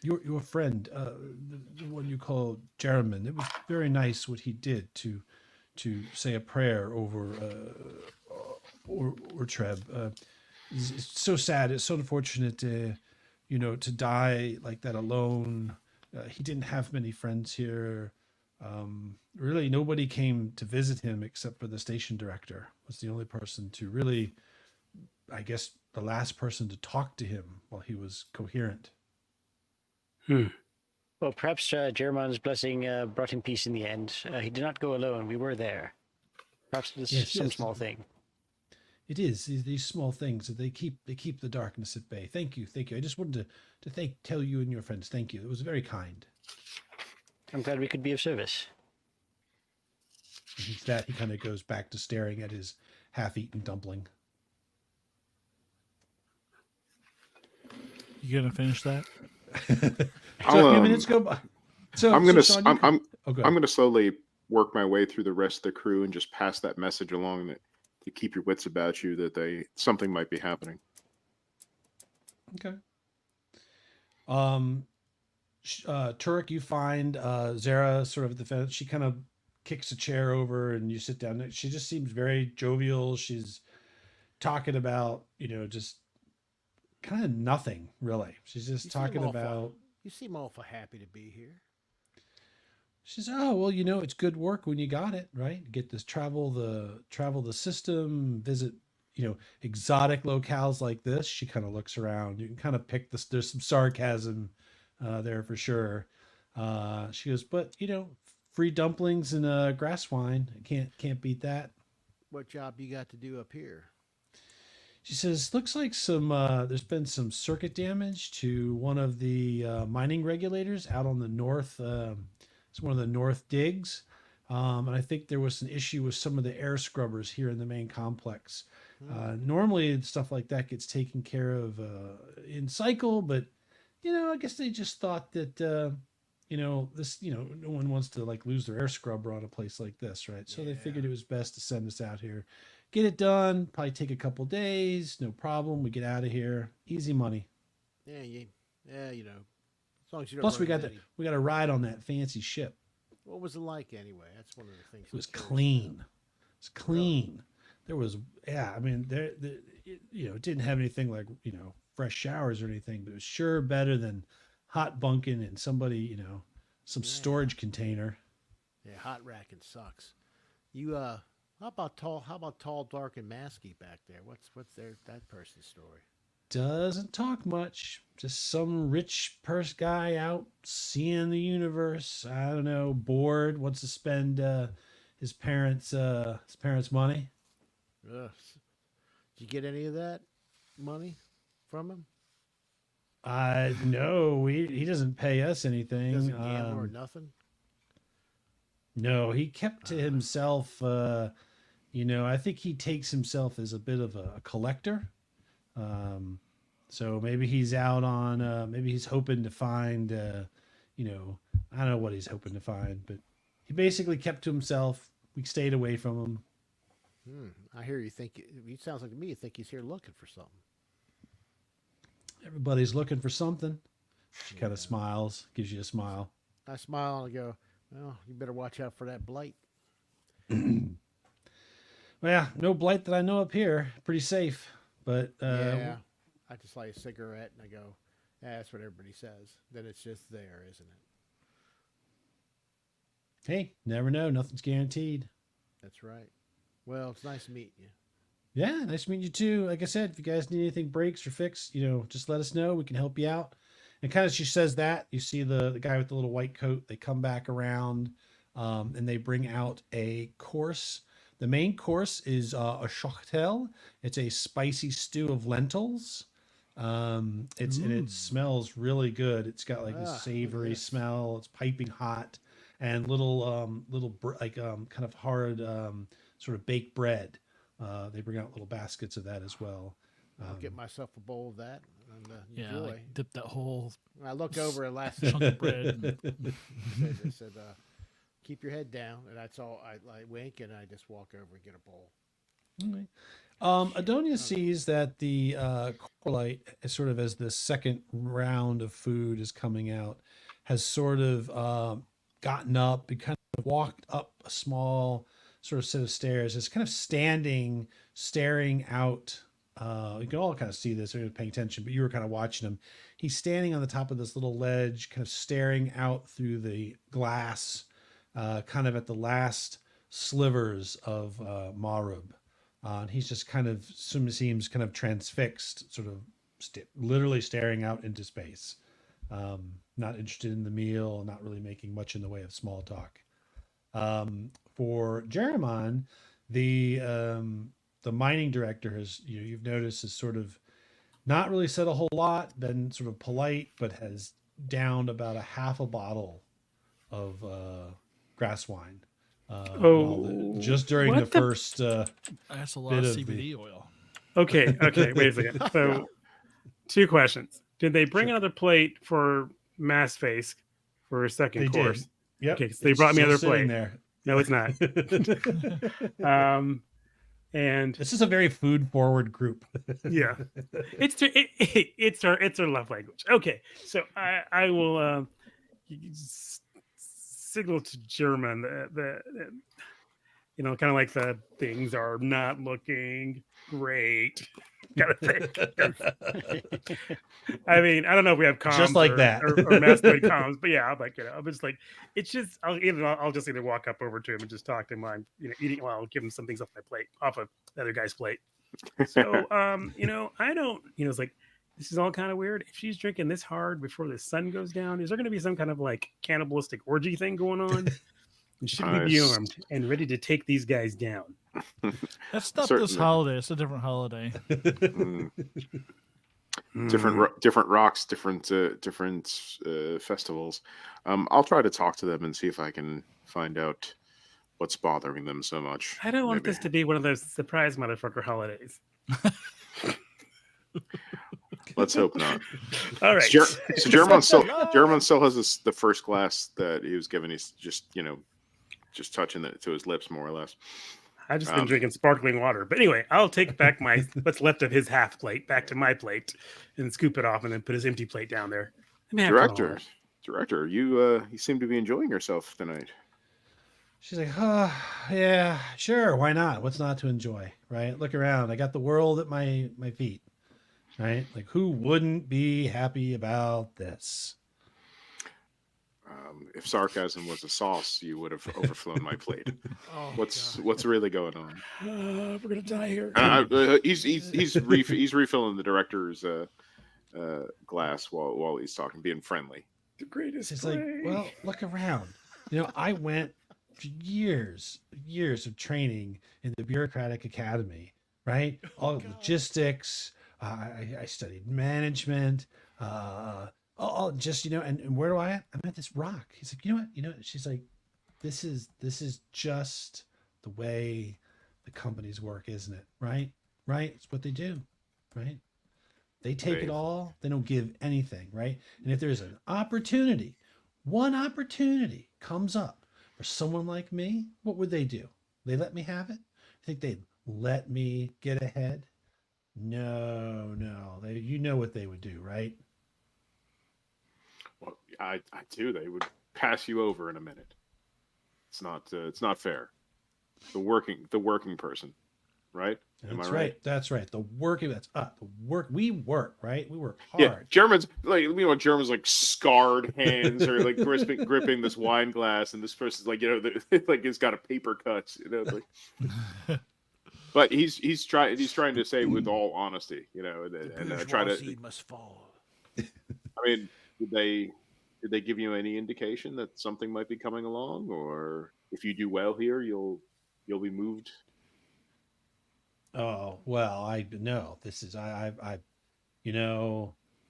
your friend, the one you call Jeremy, it was very nice what he did to say a prayer over Ortreb. It's so sad. It's so unfortunate, to die like that alone. He didn't have many friends here. Really, nobody came to visit him except for the station director. Was the only person to really, I guess, the last person to talk to him while he was coherent. Well, perhaps Jeremon's blessing brought him peace in the end. He did not go alone. We were there. Perhaps it is some small thing. It is these small things that they keep the darkness at bay. Thank you. I just wanted to tell you and your friends thank you. It was very kind. I'm glad we could be of service. And that he kind of goes back to staring at his half-eaten dumpling. You gonna finish that? So a few minutes go by. So I'm gonna Sean, I'm go ahead. I'm gonna slowly work my way through the rest of the crew and just pass that message along that to keep your wits about you that something might be happening. Okay. Turek, you find Zara sort of at the fence. She kind of kicks a chair over, and you sit down. She just seems very jovial. She's talking about, just kind of nothing really. She's just talking about. You seem awful happy to be here. She says, "Oh well, it's good work when you got it right. Get this travel the system, visit exotic locales like this." She kind of looks around. You can kind of pick this. There's some sarcasm there for sure. She goes, "But free dumplings and grass wine. Can't beat that." What job you got to do up here? She says, "Looks like there's been some circuit damage to one of the mining regulators out on the north. It's one of the north digs. And I think there was an issue with some of the air scrubbers here in the main complex. Normally stuff like that gets taken care of in cycle, but I guess they just thought that this no one wants to lose their air scrubber on a place like this, right? So they figured it was best to send us out here, get it done. Probably take a couple days, no problem. We get out of here, easy money. Yeah. As long as you don't Plus we run got into we got a ride on that fancy ship. What was it like anyway? That's one of the things. It was clean. It's clean. There was, I mean, it didn't have anything like, fresh showers or anything, but it was sure better than hot bunking in somebody, some storage container. Yeah, hot racking sucks. You, how about tall, dark, and masky back there? What's that person's story? Doesn't talk much. Just some rich guy out seeing the universe. I don't know, bored, wants to spend his parents' money. Ugh. Did you get any of that money from him? No, he doesn't pay us anything. Doesn't gamble or nothing? No, he kept to himself. I think he takes himself as a bit of a collector. So maybe he's out on, maybe he's hoping to find, I don't know what he's hoping to find, but he basically kept to himself. We stayed away from him. I hear you think, it sounds like to me you think he's here looking for something. Everybody's looking for something. She kind of smiles, gives you a smile. I smile and I go, well, you better watch out for that blight. Well, no blight that I know up here. Pretty safe. But yeah, I just light a cigarette and I go, yeah, that's what everybody says. Then it's just there, isn't it? Hey, never know. Nothing's guaranteed. That's right. Well, it's nice meeting you. Yeah, nice meeting you too. Like I said, if you guys need anything breaks or fixed, just let us know. We can help you out. And kind of she says that, you see the guy with the little white coat, they come back around and they bring out a course. The main course is a shochtel. It's a spicy stew of lentils. And it smells really good. It's got like a savory smell. It's piping hot and little kind of hard sort of baked bread. They bring out little baskets of that as well. I'll get myself a bowl of that and enjoy. Like dip that whole I look over at last chunk of bread. I said, keep your head down, and that's all. I wink and I just walk over and get a bowl. Okay. Adonia sees that the Coriolis, sort of as the second round of food is coming out, has sort of gotten up and kind of walked up a small sort of set of stairs. It's kind of staring out. You can all kind of see this, or you're paying attention, but you were kind of watching him. He's standing on the top of this little ledge, kind of staring out through the glass, kind of at the last slivers of Marub. And he's just kind of seems kind of transfixed, sort of literally staring out into space. Not interested in the meal, not really making much in the way of small talk. For Jereman, the mining director has, you've noticed, has sort of not really said a whole lot, been sort of polite, but has downed about a half a bottle of grass wine. Just during the first That's a lot of CBD oil. Okay, wait a second. So, two questions. Did they bring another plate for Mass Face for a second course? Yep. Okay, so they brought me another plate. There. No, it's not. And This is a very food forward group. yeah, it's our love language. Okay, so I will signal to German that kind of like the things are not looking great kind of thing. I mean, I don't know if we have comms Just like that. or mastoid comms, but yeah, I'm like, I'm just like, it's just, I'll just either walk up over to him and just talk to him while I'm, eating, while I'll give him some things off of the other guy's plate. So, I don't, it's like, this is all kind of weird. If she's drinking this hard before the sun goes down, is there going to be some kind of like cannibalistic orgy thing going on? And should we be armed and ready to take these guys down? That's not this holiday. It's a different holiday. Different rocks, different festivals. I'll try to talk to them and see if I can find out what's bothering them so much. I don't want this to be one of those surprise motherfucker holidays. Let's hope not. All right. So German still has the first glass that he was given. He's just touching it to his lips, more or less. I've just been drinking sparkling water. But anyway, I'll take back what's left of his half plate back to my plate and scoop it off and then put his empty plate down there. Director, you seem to be enjoying yourself tonight. She's like, oh, yeah, sure. Why not? What's not to enjoy, right? Look around. I got the world at my feet, right? Like, who wouldn't be happy about this? If sarcasm was a sauce, you would have overflown my plate. What's really going on? We're gonna die here. He's refilling the director's glass while he's talking, being friendly. The greatest. It's like, well, look around. I went years of training in the bureaucratic academy, right? All logistics. I studied management. All just, and where do I at? I'm at this rock. He's like, you know what? She's like, this is just the way the companies work, isn't it? Right? It's what they do, right? They take it all. They don't give anything, right? And if there's an opportunity, one opportunity comes up for someone like me, what would they do? They let me have it? I think they'd let me get ahead? No. You know what they would do, right? Well, I do. They would pass you over in a minute. It's not fair. The working person, right? That's right. That's right. The working. That's the work. We work, right? We work hard. Yeah, Germans like scarred hands or like gripping this wine glass, and this person's like like he's got a paper cut, like. But he's trying to say with all honesty, and try to. Must fall. I mean, did they give you any indication that something might be coming along, or if you do well here, you'll be moved? Oh, well, I know this is I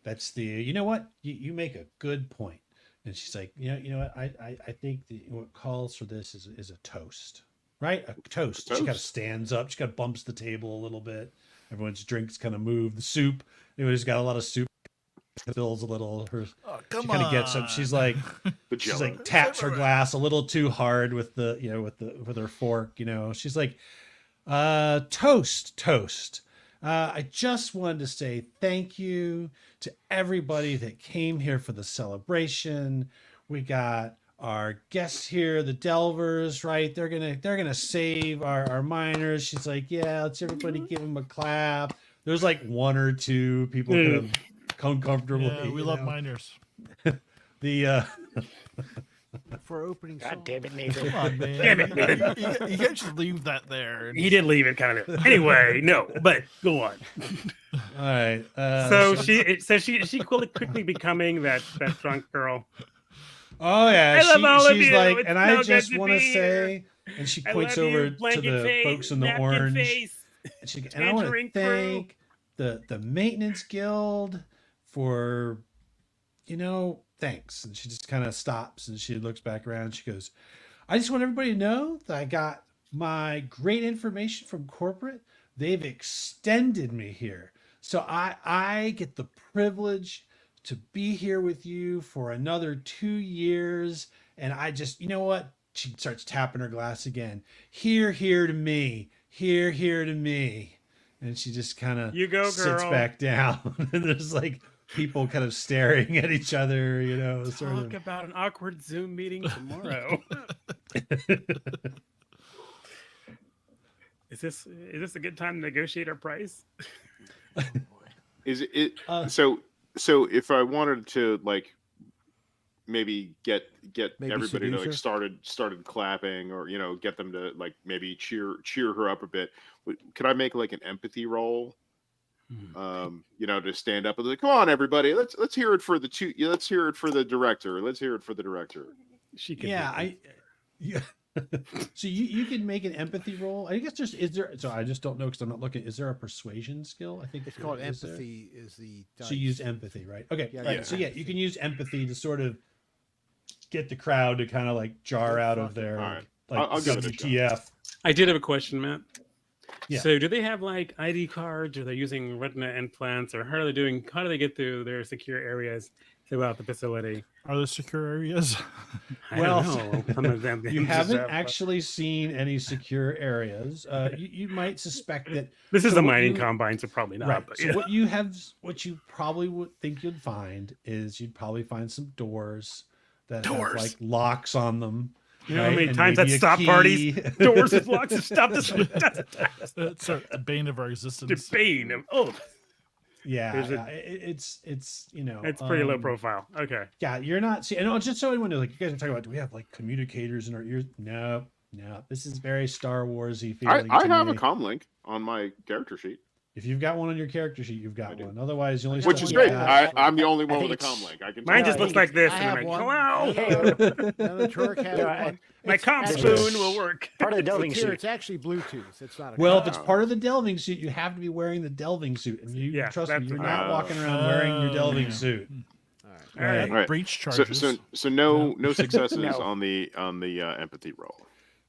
that's the what you make a good point. And she's like, what I think what calls for this is a toast, right? A toast. She kind of stands up. She kind of bumps the table a little bit. Everyone's drinks kind of move. The soup. She's got a lot of soup. Fills a little. She kind of gets up. She's like taps her glass a little too hard with with her fork. She's like, toast. I just wanted to say thank you to everybody that came here for the celebration. We got our guests here, the Delvers, right? They're gonna save our miners. She's like, yeah, let's everybody give them a clap. There's like one or two people kind of uncomfortable. Yeah, we love miners. For opening God song. damn it, Nathan. Come on, man. Damn it. You can't just leave that there. He did leave it kind of. Anyway, no, but go on. All right. So she quickly becoming that drunk girl. Oh yeah, I love all of she's you. like, It's and so I good just to want to be say, and she points over to the folks in the orange. And I want to thank the maintenance guild for, thanks. And she just kind of stops and she looks back around and she goes, I just want everybody to know that I got my great information from corporate. They've extended me here. So I get the privilege to be here with you for another 2 years. And I just, you know what? She starts tapping her glass again. Here to me. here to me. And she just kind of You go, sits girl. back down. And there's like people kind of staring at each other, you know, sort Talk of. about an awkward Zoom meeting tomorrow. Is this a good time to negotiate our price? Is it Uh, so if I wanted to like maybe get Maybe everybody to seduce like her? started clapping, or get them to like maybe cheer her up a bit, could I make like an empathy roll, to stand up and like, come on everybody, let's hear it for the let's hear it for the director, let's hear it for the director. She could. yeah, yeah. So you can make an empathy roll. I guess is there? So I just don't know because I'm not looking. Is there a persuasion skill? I think It's called is there? empathy. Is the So dice. you use empathy, right? Okay. Yeah, All right. yeah. So yeah, you can use empathy to sort of get the crowd to kind of like jar out of their All right. like I'll give it a shot. WTF. I did have a question, Matt. Yeah. So do they have like ID cards? Are they using retina implants, or how are they doing? How do they get through their secure areas throughout the facility? Are there secure areas? I Well, don't know. Some of them You just haven't have- actually seen any secure areas. You might suspect that. This is so a what mining you- combine, so probably not. Right. But So yeah. what you probably would think you'd find is you'd probably find some doors that have Doors. like locks on them. You know how right? many And times that maybe a stop key. parties? Doors with locks have stopped us. That's the bane of our existence. The bane of Yeah, There's a- yeah. It's it's pretty low profile. Okay. Yeah, you're not see. And just so anyone knows, like you guys are talking about, do we have like communicators in our ears? No. This is very Star Warsy feeling. I to have me. a comm link on my character sheet, If you've got one on your character sheet, you've I got do. one. Otherwise, you only which stuff is you great. have- I'm the only I one think with a it's- comm link. I can. Mine No, just I looks think like this. I And I'm have like, one. hello. Another Turk has No, one. My It's comp actually- spoon will work. Part of the delving Here, suit. it's actually Bluetooth. It's not a Well, if comm. it's part of the delving suit, you have to be wearing the delving suit, and you Yeah, trust me, that's- you're not walking around wearing your delving yeah. suit. All right. All right. Right. Breach So, charges. so no successes No. on the empathy roll.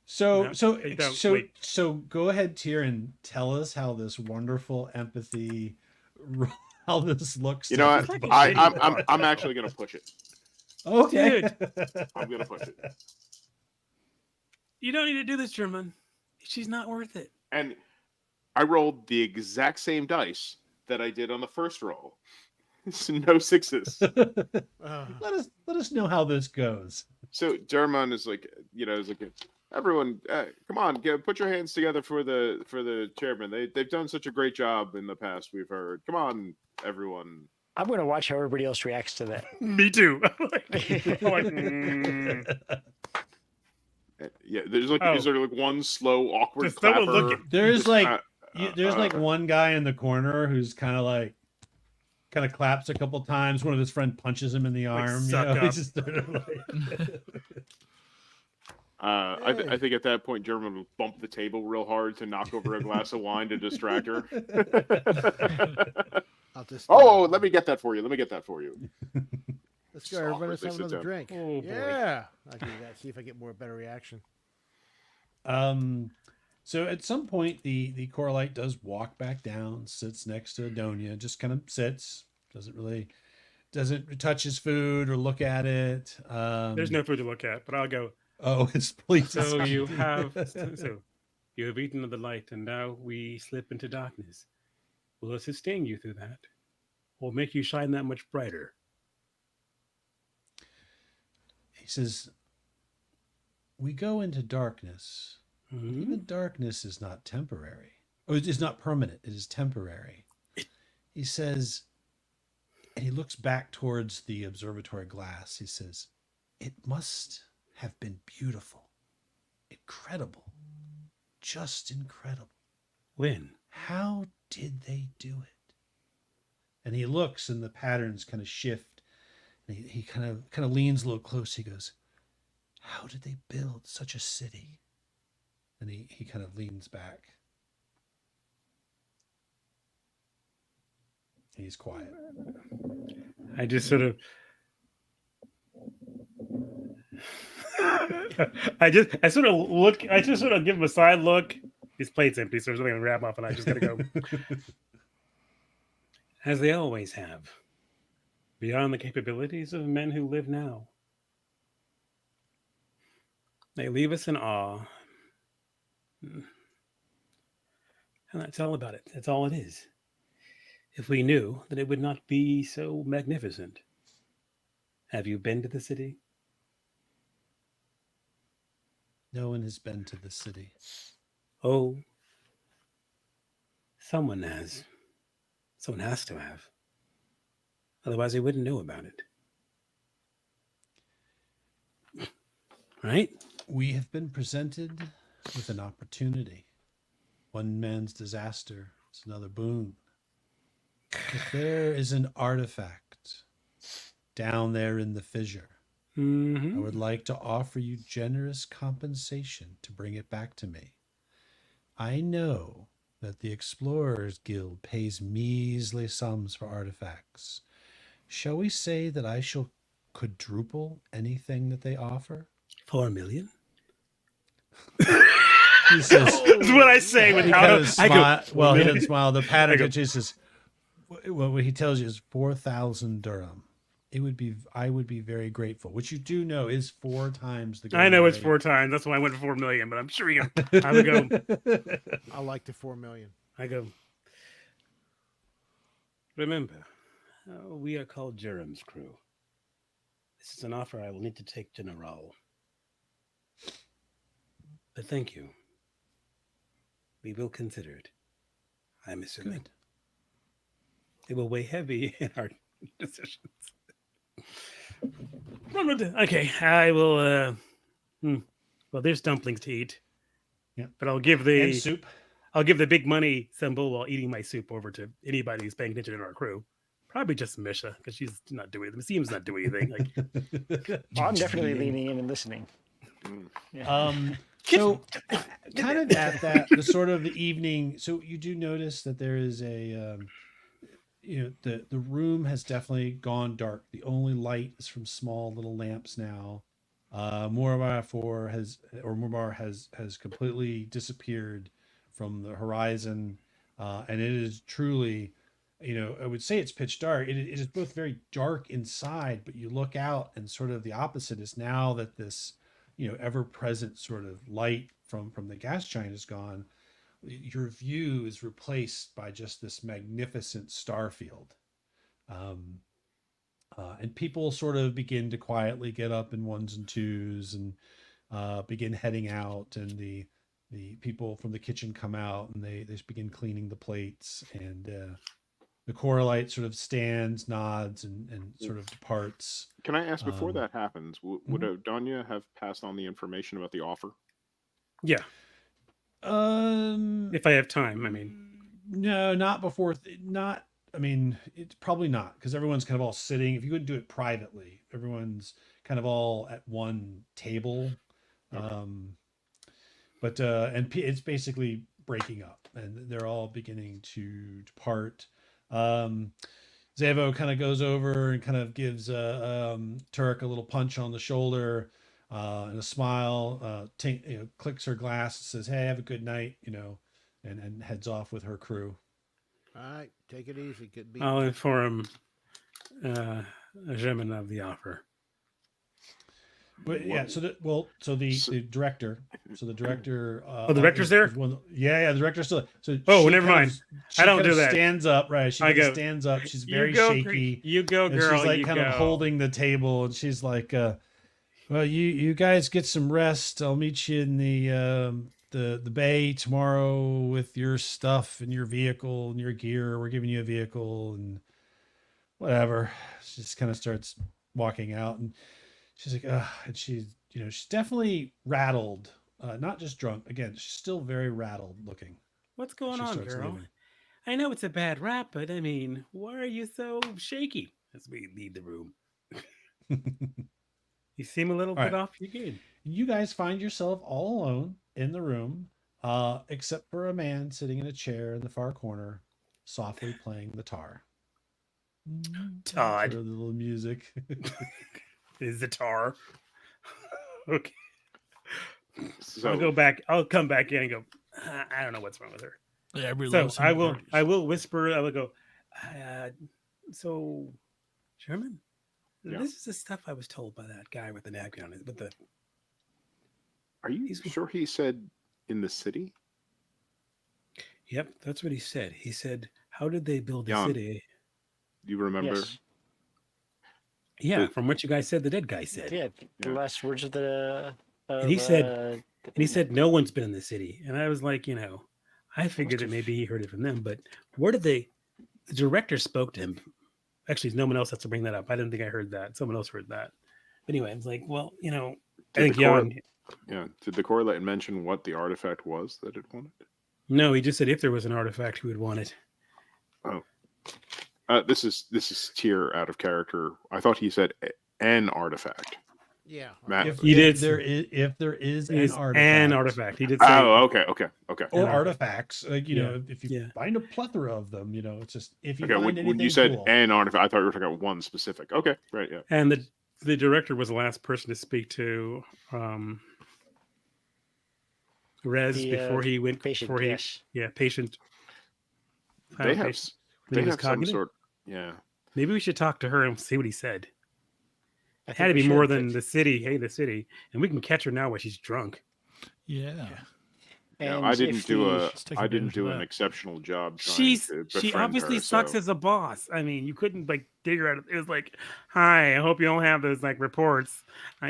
So, No, so, they don't. so, Wait. so, go ahead, Tyr, and tell us how this wonderful empathy, how this looks. You know what? like a I'm shitty I'm actually gonna push it. Okay. I'm gonna push it. You don't need to do this, German. She's not worth it. And I rolled the exact same dice that I did on the first roll. So no sixes. let us know how this goes. So German is like, is like, everyone, come on, put your hands together for the chairman. They've done such a great job in the past. We've heard. Come on, everyone. I'm going to watch how everybody else reacts to that. Me too. Yeah, there's like, Oh. is there like one slow, awkward Just someone clapper? looking. There's like, Uh, there's like one guy in the corner who's kind of claps a couple times. One of his friend punches him in the Like, arm. suck up. He's just sort of like, I think at that point, German will bump the table real hard to knock over a glass of wine to distract her. I'll just. Oh, let me get that for you. Let me get that for you. Let's go, everybody. Let's have awkwardly another sit drink. Oh, boy. Yeah. I'll do that. See if I get better reaction. So at some point, the Coriolis does walk back down, sits next to Adonia, just kind of sits, doesn't touch his food or look at it. There's no food to look at, but I'll go. Oh, his plate. So you have eaten of the light, and now we slip into darkness. Will it sustain you through that, or make you shine that much brighter? He says, "We go into darkness. Mhm. Even darkness is not temporary. Or it is not permanent. It is temporary." He says, and he looks back towards the observatory glass. He says, "It must have been beautiful, incredible, just incredible. When? How did they do it?" And he looks, and the patterns kind of shift. And he kind of leans a little close. He goes, "How did they build such a city?" And he kind of leans back. He's quiet. I just sort of. I sort of look. I just sort of give him a side look. His plate's empty, so there's nothing to wrap up, and I just gotta go. As they always have, beyond the capabilities of men who live now. They leave us in awe. And that's all about it. That's all it is. If we knew, then it would not be so magnificent. Have you been to the city? No one has been to the city. Oh, someone has. Someone has to have. Otherwise, they wouldn't know about it. Right? We have been presented with an opportunity. One man's disaster is another boon. If there is an artifact down there in the fissure, I would like to offer you generous compensation to bring it back to me. I know that the Explorers Guild pays measly sums for artifacts. Shall we say that I shall quadruple anything that they offer? 4 million? He says, That's what I say without a... I go, well, he doesn't smile. The pattern says, what he tells you is 4,000 dirham. I would be very grateful, which you do know is 4 times the. I know it's rate. 4 times. That's why I went for 4 million. But I'm sure you. I would go. I like the 4 million. I go. Remember, we are called Jerem's crew. This is an offer I will need to take, General. But thank you. We will consider it. I'm assuming. Good. It will weigh heavy in our decisions. Okay, I will. Well, there's dumplings to eat. Yeah, but I'll give the and soup. I'll give the big money symbol while eating my soup over to anybody who's paying attention in our crew. Probably just Misha, because she's not doing it. Seems not doing anything. Like, I'm definitely leaning in and listening. Yeah. So kind of at that, the sort of the evening. So you do notice that there is a, the room has definitely gone dark. The only light is from small little lamps now. Murbar has completely disappeared from the horizon, and it is truly, I would say it's pitch dark. It is both very dark inside, but you look out and sort of the opposite is now that this, ever-present sort of light from the gas giant is gone. Your view is replaced by just this magnificent star field. And people sort of begin to quietly get up in ones and twos and begin heading out. And the people from the kitchen come out and they just begin cleaning the plates. And the Coriolis sort of stands, nods, and sort of departs. Can I ask, before that happens, would Audonia have passed on the information about the offer? Yeah. If I have time, I mean. No, not before. It's probably not, because everyone's kind of all sitting. If you wouldn't do it privately, everyone's kind of all at one table. Okay. And it's basically breaking up, and they're all beginning to depart. Zavo kind of goes over and kind of gives Turk a little punch on the shoulder and a smile. Clicks her glass, says, "Hey, have a good night," and heads off with her crew. All right, take it easy. I'll inform German of the offer. But yeah, the director. So the director. The director's there. The director's still. So never mind. I don't do that. Stands up, right? She stands up. She's very shaky. You go, girl. And she's like kind of holding the table, and she's like, "Well, you guys get some rest. I'll meet you in the bay tomorrow with your stuff and your vehicle and your gear. We're giving you a vehicle and whatever." She just kind of starts walking out, and she's like, and she's definitely rattled, not just drunk. Again, she's still very rattled looking. What's going on, girl? Leaving. I know it's a bad rap, but I mean, why are you so shaky as we leave the room? You seem a little bit off your game. You guys find yourself all alone in the room, except for a man sitting in a chair in the far corner, softly playing the tar. Todd. Sort of the little music. Is the tar. Okay. So I'll go back. I'll come back in and go, I don't know what's wrong with her. Yeah, so I will whisper. I will go, so Sherman, this is the stuff I was told by that guy with the napkin on it. Are you sure he said in the city? Yep, that's what he said. He said, "How did they build the Jan. city?" You remember? Yes. Yeah, The- from what you guys said, the dead guy said. Yeah, the Yeah. last words of the. And he said, and he said, "No one's been in the city." And I was like, I figured that maybe he heard it from them, but where did the director spoke to him? Actually, no one else has to bring that up. I didn't think I heard that. Someone else heard that. But anyway, I was like, well, I Did think the core- Jan. Yeah. Did the correlate mention what the artifact was that it wanted? No, he just said if there was an artifact, he would want it. This is tier out of character. I thought he said an artifact. Yeah. Matt- If, He if did- if there is Is an artifact, He did say. Oh, okay. or An artifacts, like Yeah. if you Yeah. find a plethora of them, it's just if you Okay, find when anything you said cool. an artifact, I thought you were talking about one specific. Okay, right, yeah. And the director was the last person to speak to Rez The, before he went. patient. Before he, Yes. yeah, patient. They have patient. they He was have some cognitive? sort. Yeah, Maybe we should talk to her and see what he said. I It think had to we be more should, than but- the city. Hey, the city, and we can catch her now while she's drunk. Yeah. yeah. And I if didn't do the- Let's take I didn't advantage do of an that. exceptional job. Trying She to she befriend obviously her, sucks so- as a boss. I mean, you couldn't dig her out. It was like, hi, I hope you don't have those reports.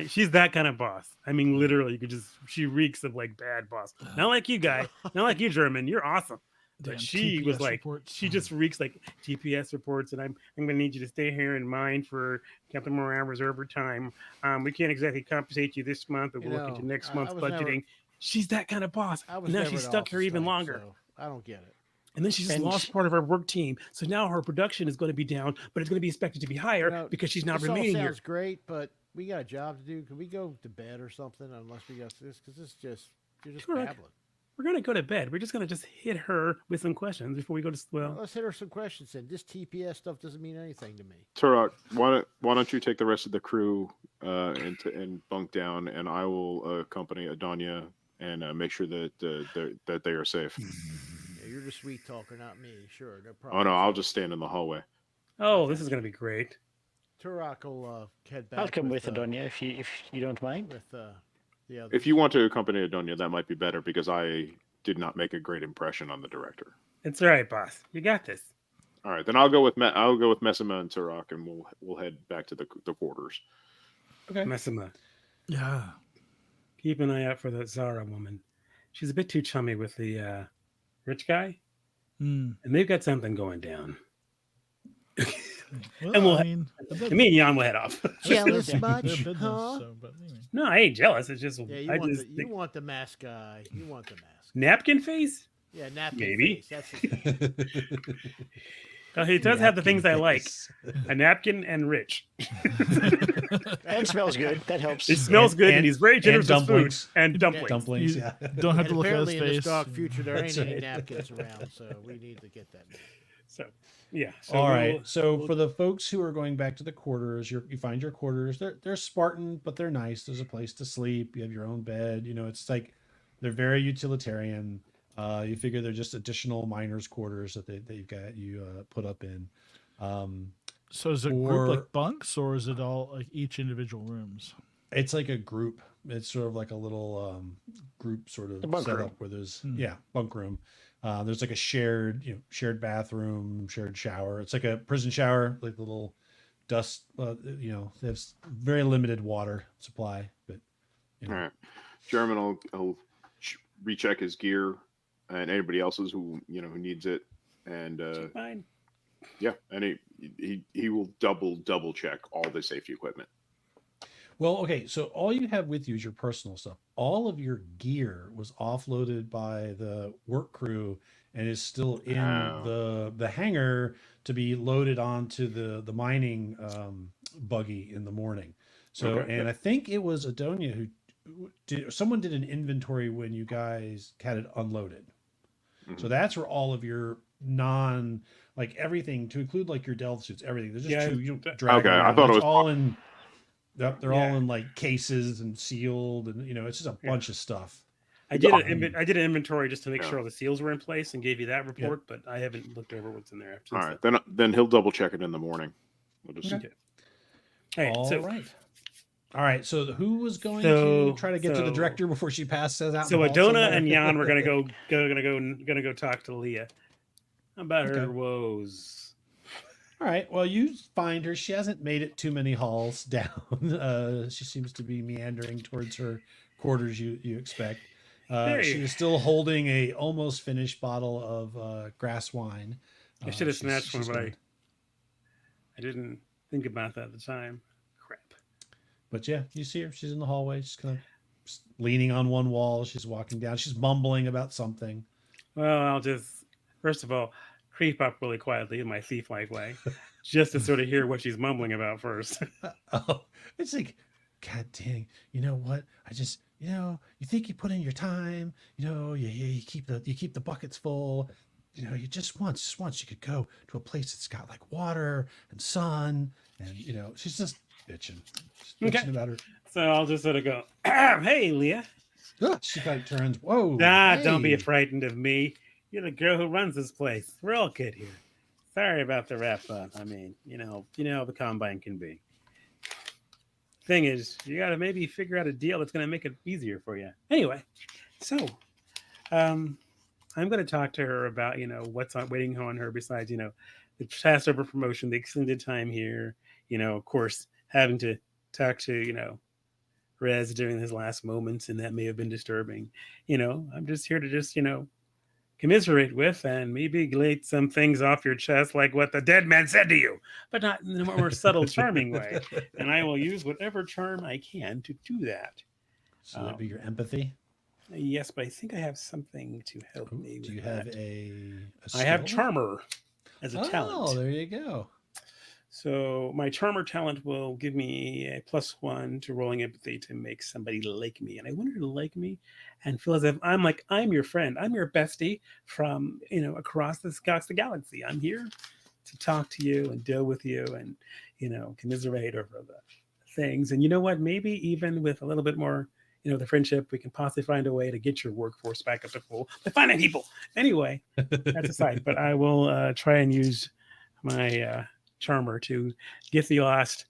She's that kind of boss. I mean, literally, she reeks of bad boss. Not like you, guy. Not like you, German. You're awesome. But Damn she was TPS like, reports. she just reeks TPS reports, and I'm gonna need you to stay here in mind for Captain Moran Reserve time. We can't exactly compensate you this month, but we'll look into next I month's was never- budgeting. She's that kind of boss. I was And now never she's an stuck here office even type, longer. so I don't get it. And then she just And lost part of her work team. So now her production is going to be down, but it's going to be expected to be higher You know, because she's not this all remaining here. sounds great, but we got a job to do. Can we go to bed or something? Unless we got this, because this just you're just Correct. babbling. We're going to go to bed. We're just going to just hit her with some questions before we go to Well, let's hit her some questions. Then this TPS stuff doesn't mean anything to me. Turok, why don't you take the rest of the crew and bunk down, and I will accompany Adonia and make sure that they are safe. Yeah, you're the sweet talker, not me. Sure, no Oh problem. no, I'll just stand in the hallway. Oh, this is going to be great. Turok will head back. I'll come with with Adonia if you don't mind. With the others. If you want to accompany Adonia, that might be better because I did not make a great impression on the director. It's all right, boss. You got this. All right, then I'll go with Messima and Turok, and we'll head back to the quarters. Okay. Messima, Yeah. keep an eye out for that Zara woman. She's a bit too chummy with the rich guy, Mm. and they've got something going down. Well, And we'll- I mean, And me and Jan will head off. Jealous their much, business, huh? so, but anyway. No, I ain't jealous. It's just Yeah, you I want just the think- you want the mask guy. You want the mask. napkin face. Yeah, napkin Maybe. face. That's his name. He does have the things I like: face. a napkin and rich. And smells good. That helps. He smells good, and, and- he's very generous with food dumplings. and dumplings. Dumplings, You yeah. Don't have And to look at his apparently in this face. dark future, there ain't That's any right. napkins around, so we need to get that. So, yeah. So All we'll- right. So for the folks who are going back to the quarters, you find your quarters. They're Spartan, but they're nice. There's a place to sleep. You have your own bed. It's like they're very utilitarian. You figure they're just additional miners' quarters that you've got put up in. So is it Or- group like bunks, or is it all like each individual rooms? It's like a group. It's sort of like a little group sort of A bunk setup room. where there's Hmm. bunk room. There's like a shared bathroom, shared shower. It's like a prison shower, like the little dust. They have very limited water supply, but All right, German will recheck his gear and anybody else's who needs it, and Fine. yeah, and he will double check all the safety equipment. Well, okay, so all you have with you is your personal stuff. All of your gear was offloaded by the work crew and is still in the hangar to be loaded onto the mining buggy in the morning. So, Okay. and I think it was Adonia someone did an inventory when you guys had it unloaded. So Mhm. that's where all of your everything, to include like your delve suits, everything. There's just Yeah, two. You don't drag Okay, I around. thought it It's was- all in. Yep, they're all Yeah. in like cases and sealed, and it's just a bunch of stuff. I did Um, I did an inventory just to make Yeah. sure all the seals were in place and gave you that report, but I haven't looked over what's in there after. All right, then he'll double check it in the morning. We'll just Okay. All right. All So right. All right. So who was going So- to try to get to the so- director before she passes out? So in the hall Adona somewhere? and Jan were gonna go talk to Leah about her Okay. woes. All right. Well, you find her. She hasn't made it too many halls down. She seems to be meandering towards her quarters. You expect. There She you- is still holding a almost finished bottle of grass wine. I should have She's- snatched one, she's but going- I didn't think about that at the time. Crap. But yeah, you see her. She's in the hallway. She's kind of leaning on one wall. She's walking down. She's mumbling about something. Well, I'll just first of all creep up really quietly in my thief-like way, just to sort of hear what she's mumbling about first. Oh, it's like, God dang, you know what? I just, you think you put in your time, you keep the buckets full. You just once you could go to a place that's got like water and sun, and she's just bitching. She's bitching Okay. about her. So I'll just sort of go, "Hey, Leah, She kind of turns, whoa. don't be hey." frightened of me. You're the girl who runs this place. We're all good here. Sorry about the wrap up. I mean, you know how the combine can be. Thing is, you got to maybe figure out a deal that's going to make it easier for you. Anyway, so I'm going to talk to her about what's waiting on her besides the passover promotion, the extended time here. Of course, having to talk to Rez during his last moments, and that may have been disturbing. I'm just here to just commiserate with and maybe glate some things off your chest, like what the dead man said to you, but not in a more subtle, charming way. And I will use whatever charm I can to do that. So that'd be your empathy. Yes, but I think I have something to help Ooh, me with do you have that. a I have skill? Charmer as a Oh, talent. there you go. So my Charmer talent will give me a +1 to rolling empathy to make somebody like me. And I want her to like me and feel as if I'm your friend. I'm your bestie from, across the galaxy. I'm here to talk to you and deal with you and, commiserate over the things. And you know what? Maybe even with a little bit more, the friendship, we can possibly find a way to get your workforce back up to full by finding people. Anyway, that's aside. But I will try and use my Charmer to get the last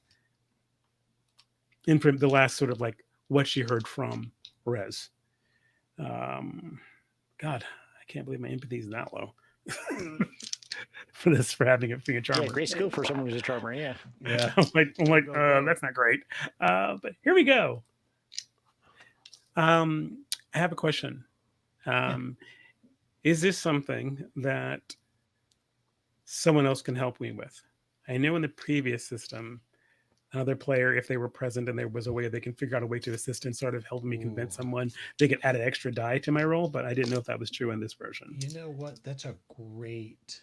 sort of like what she heard from Rez. God, I can't believe my empathy is that low for having it being a Charmer. Yeah, great skill for someone who's a charmer. Yeah. Yeah. I'm like, that's not great. But here we go. I have a question. Is this something that someone else can help me with? I know in the previous system, another player, if they were present and there was a way they can figure out a way to assist and sort of help me convince someone, they could add an extra die to my roll, but I didn't know if that was true in this version. You know what? That's a great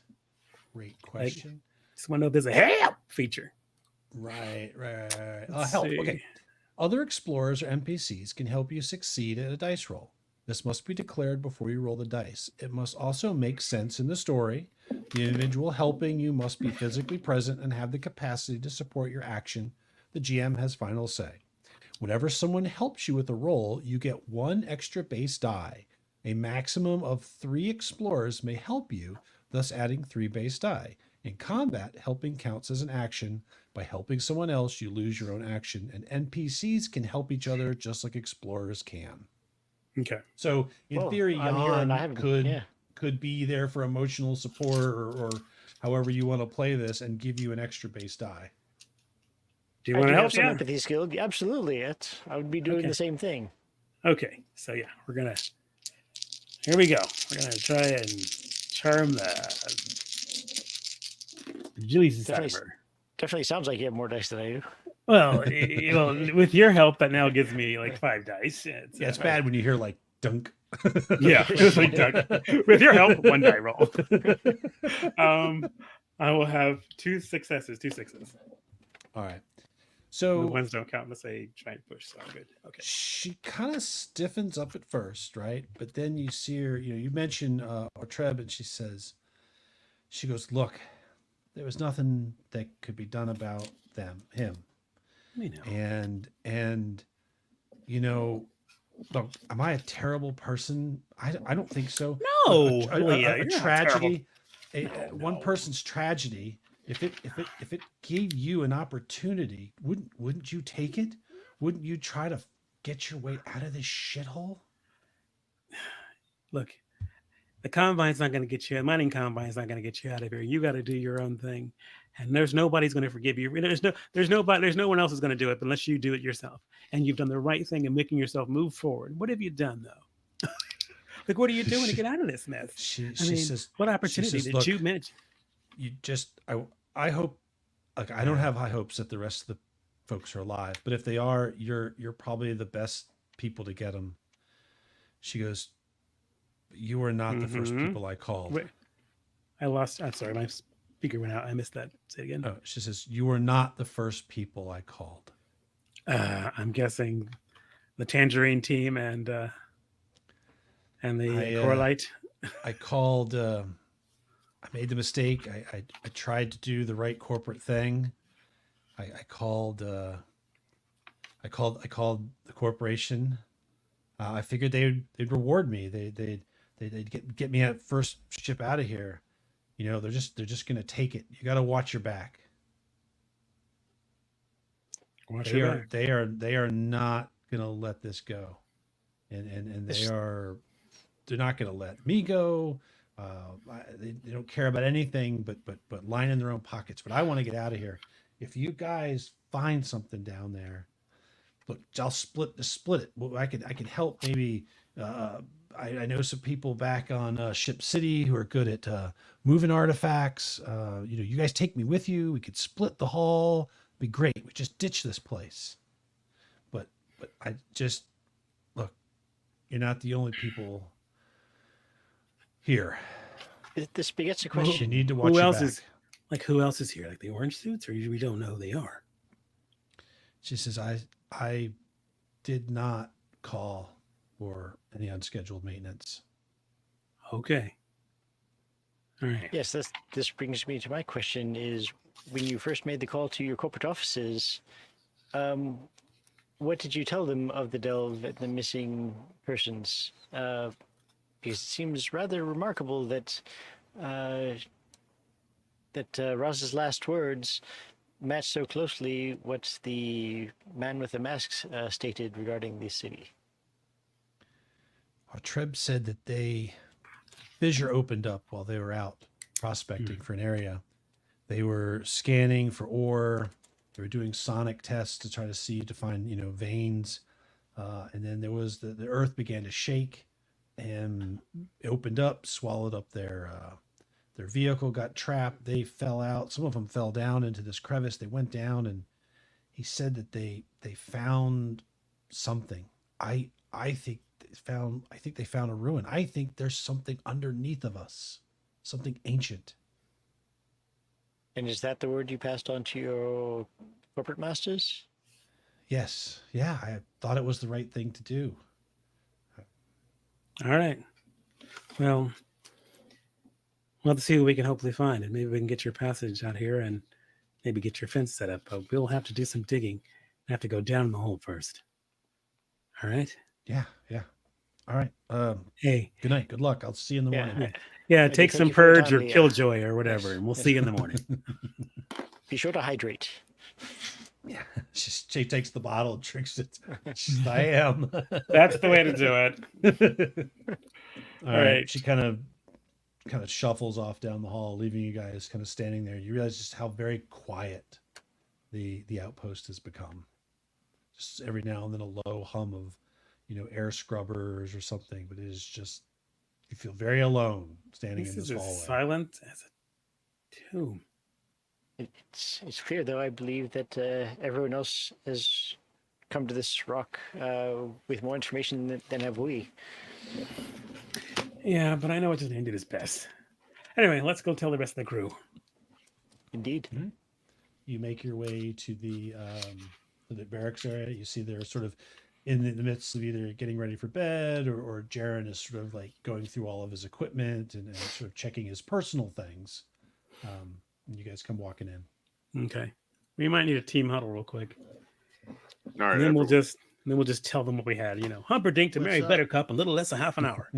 question. Just want to know if there's a help feature. Right. Let's Help. see. Okay. Other explorers or NPCs can help you succeed at a dice roll. This must be declared before you roll the dice. It must also make sense in the story. The individual helping you must be physically present and have the capacity to support your action. The GM has final say. Whenever someone helps you with a roll, you get 1 extra base die. A maximum of 3 explorers may help you, thus adding 3 base die. In combat, helping counts as an action. By helping someone else, you lose your own action, and NPCs can help each other just like explorers can. Okay. So, in Well, theory, I'm here and I Jan haven't- could be there for emotional support or however you want to play this and give you an extra base die. Do you I want do to have help? some Yeah. empathy skill. Absolutely. I would be doing Okay. the same thing. Okay. So yeah, here we go. We're gonna try and charm the Julie's Definitely. cyber. Definitely sounds like you have more dice than I do. Well, with your help, that now gives me like 5 dice. It's bad when you hear like dunk. Yeah, it's like Doug. With your help, 1 die roll. I will have 2 successes, 2 6s. All right. The So ones don't count unless I try and push. So I'm good. Okay. she kind of stiffens up at first, right? But then you see her, you mention Treb, and she goes, look, there was nothing that could be done about him. I know. And look, am I a terrible person? I don't think so. No, a Leah, you're not tragedy, terrible. one No. person's tragedy. If it gave you an opportunity, wouldn't you take it? wouldn't you try to get your way out of this shithole? Look, the combine's not going to get you. The mining combine's not going to get you out of here. You got to do your own thing, and there's nobody's going to forgive you. There's no one else is going to do it unless you do it yourself. And you've done the right thing in making yourself move forward. What have you done though? Like, what are you doing to get out of this mess? She I mean, says, what opportunity says, did "Look, you manage? You just, I hope, like, I don't have high hopes that the rest of the folks are alive, but if they are, you're probably the best people to get them." She goes, "You were not the first Mhm. people I called." Wait, I'm sorry, my speaker went out. I missed that. Say it again. Oh, she says, "You were not the first people I called." I'm guessing the Tangerine team and the Coralite. I called. I made the mistake. I tried to do the right corporate thing. I called. I called the corporation. I figured they'd reward me. They'd get me at first ship out of here. You know, they're just gonna take it. You got to watch your back. They are not gonna let this go, and they're not gonna let me go. They don't care about anything but lining their own pockets. But I want to get out of here. If you guys find something down there, look, I'll split it. Well, I can help maybe. I know some people back on Ship City who are good at moving artifacts. You guys take me with you. We could split the haul. It'd be great. We just ditch this place. But I just look. You're not the only people here. This begets a You question. need to watch Who your else back. who else is here? Like the orange suits, or we don't know who they are? She says, I did not call for any unscheduled maintenance. Okay. All right. Yes, this brings me to my question: is when you first made the call to your corporate offices, what did you tell them of the delve and the missing persons? Because it seems rather remarkable that Roz's last words match so closely what the man with the mask stated regarding the city. Treb said that fissure opened up while they were out prospecting for an area. They were scanning for ore. They were doing sonic tests to try to find veins. And then there was the earth began to shake, and it opened up, swallowed up their vehicle, got trapped. They fell out. Some of them fell down into this crevice. They went down, and he said that they found something. I think they found a ruin. I think there's something underneath of us, something ancient. And is that the word you passed on to your corporate masters? Yes. Yeah, I thought it was the right thing to do. All right. Well, we'll have to see what we can hopefully find, and maybe we can get your passage out here and maybe get your fence set up. But we'll have to do some digging. We have to go down in the hole first. All right. Yeah. All right. Hey. Good night. Good luck. I'll see you in the morning. Yeah, Okay, take thank some you for your purge time, or Leah. killjoy or whatever, Yes, and we'll yes. see you in the morning. Be sure to hydrate. Yeah. She takes the bottle and drinks it. She's I am. That's the way to do it. All right. She kind of shuffles off down the hall, leaving you guys kind of standing there. You realize just how very quiet the outpost has become. Just every now and then a low hum of, air scrubbers or something, but it is just, you feel very alone standing This in this is as hallway. silent as a tomb. It's clear, though, I believe that everyone else has come to this rock with more information than have we. Yeah, but I know what his name did his best. Anyway, let's go tell the rest of the crew. Indeed. You make your way to the barracks area. You see they're sort of in the midst of either getting ready for bed or Jaren is sort of like going through all of his equipment and sort of checking his personal things. And you guys come walking in. Okay. We might need a team huddle real quick. All right. And then we'll everyone. just tell them what we had. Humperdinck to What's Mary up? Buttercup in a little less than half an hour.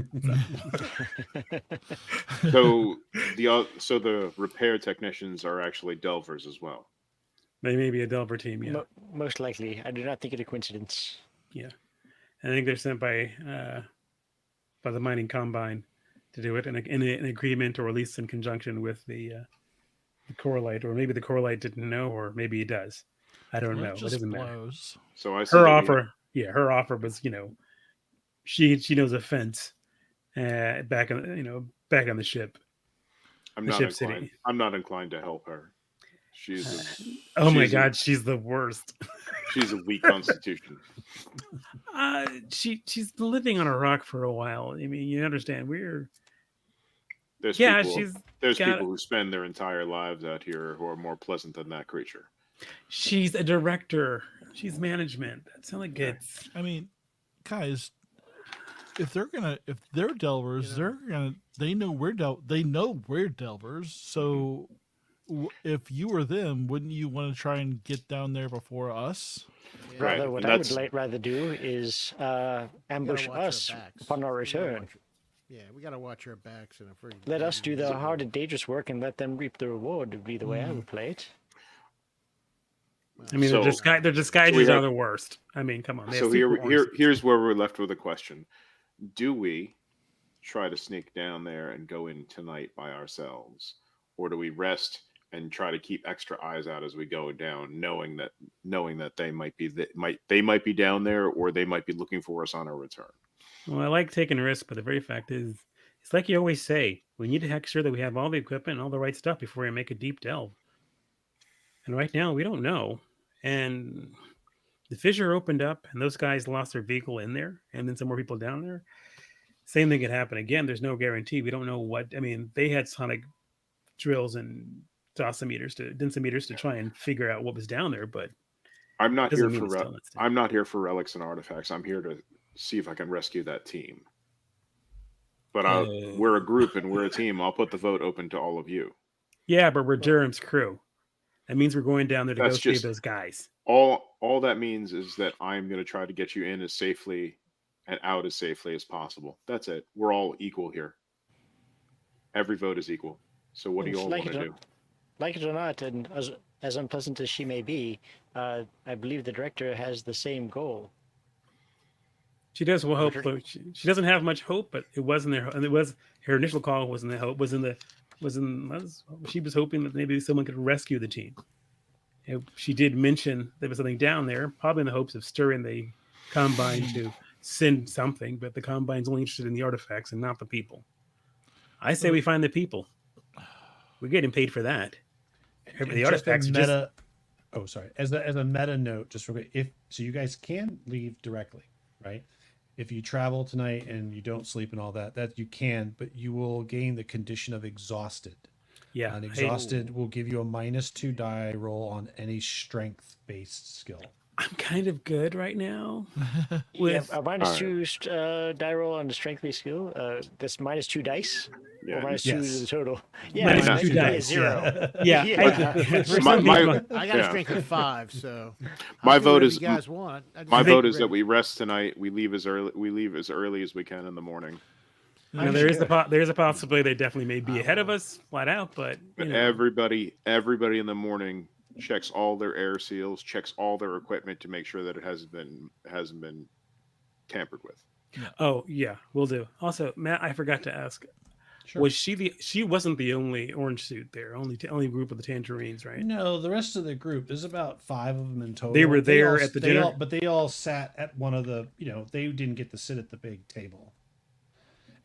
So the repair technicians are actually delvers as well. They may be a Delver team, yeah. Most likely. I do not think it a coincidence. Yeah. I think they're sent by the mining combine to do it in an agreement, or at least in conjunction with the Coriolis, or maybe the Coriolis didn't know, or maybe he does. I don't know. It Just doesn't matter. blows. So I see Her that offer, her offer was, she knows a fence back on the ship. I'm the not ship inclined. city. I'm not inclined to help her. She's Oh my she's a- God, she's the worst. she's a weak constitution. She's been living on a rock for a while. I mean, you understand, There's yeah, people, she's there's got- people who spend their entire lives out here who are more pleasant than that creature. she's a director. She's management. That's not like it's. I mean, guys, if they're delvers, they know we're delvers. So if you were them, wouldn't you want to try and get down there before us? Yeah, Right. Rather, what and I would that's- rather do is we gotta ambush watch our us backs. upon our We gotta return. we gotta watch our backs, and if we're Let us do the hard and dangerous work and let them reap the reward, would be the way I would play it. I mean, So- their disguises we have- are the worst. I mean, come on. They have So secret horns. here's where we're left with a question: do we try to sneak down there and go in tonight by ourselves, or do we rest and try to keep extra eyes out as we go down, knowing that they might be down there, or they might be looking for us on our return? Well, I like taking risks, but the very fact is, it's like you always say: we need to make sure that we have all the equipment and all the right stuff before we make a deep delve. And right now, we don't know. And the fissure opened up, and those guys lost their vehicle in there, and then some more people down there. Same thing could happen again. There's no guarantee. We don't know what. I mean, they had sonic drills and densimeters to try and figure out what was down there, but I'm not doesn't here mean for it's still not I'm not here for relics and artifacts. I'm here to see if I can rescue that team. But we're a group and we're a team. I'll put the vote open to all of you. yeah, but we're Durham's crew. That means we're going down there to That's go save just- those guys. All that means is that I'm going to try to get you in as safely and out as safely as possible. That's it. We're all equal here. Every vote is equal. So what do you all Like want to it or- do? Like it or not, and as unpleasant as she may be, I believe the director has the same goal. She does well hope. Richard? She doesn't have much hope, but it wasn't there. And it was her initial call wasn't the hope. She was hoping that maybe someone could rescue the team. She did mention there was something down there, probably in the hopes of stirring the combine to send something. But the combine's only interested in the artifacts and not the people. I say we find the people. We're getting paid for that. The Just a artifacts are just meta. Oh, sorry. As a meta note, just real quick, so you guys can leave directly, right? If you travel tonight and you don't sleep and all that you can, but you will gain the condition of exhausted. yeah. And Hey, exhausted will give you a -2 die roll on any strength-based skill. I'm kind of good right now. Yeah, With a minus All two die roll on the strength-based skill. That's -2 dice. Yeah. Or -2 Yes. to the total. Yeah, Minus minus two two dice, is 0. yeah, Yeah. for My- some my- people- I got a Yeah. strength of 5, so My I'll do vote whatever is- you guys want. I just My need to vote be is that ready. we rest tonight. We leave as early as we can in the morning. Now, there is a possibility they definitely may be ahead of us, flat out. But But you know, everybody in the morning checks all their air seals, checks all their equipment to make sure that it hasn't been tampered with. oh yeah, we'll do. Also, Matt, I forgot to ask: Sure. was she wasn't the only orange suit there? Only group of the Tangerines, right? No, the rest of the group, there's about 5 of them in total. They were there all- at the they dinner? all- but they all sat at one of the, they didn't get to sit at the big table.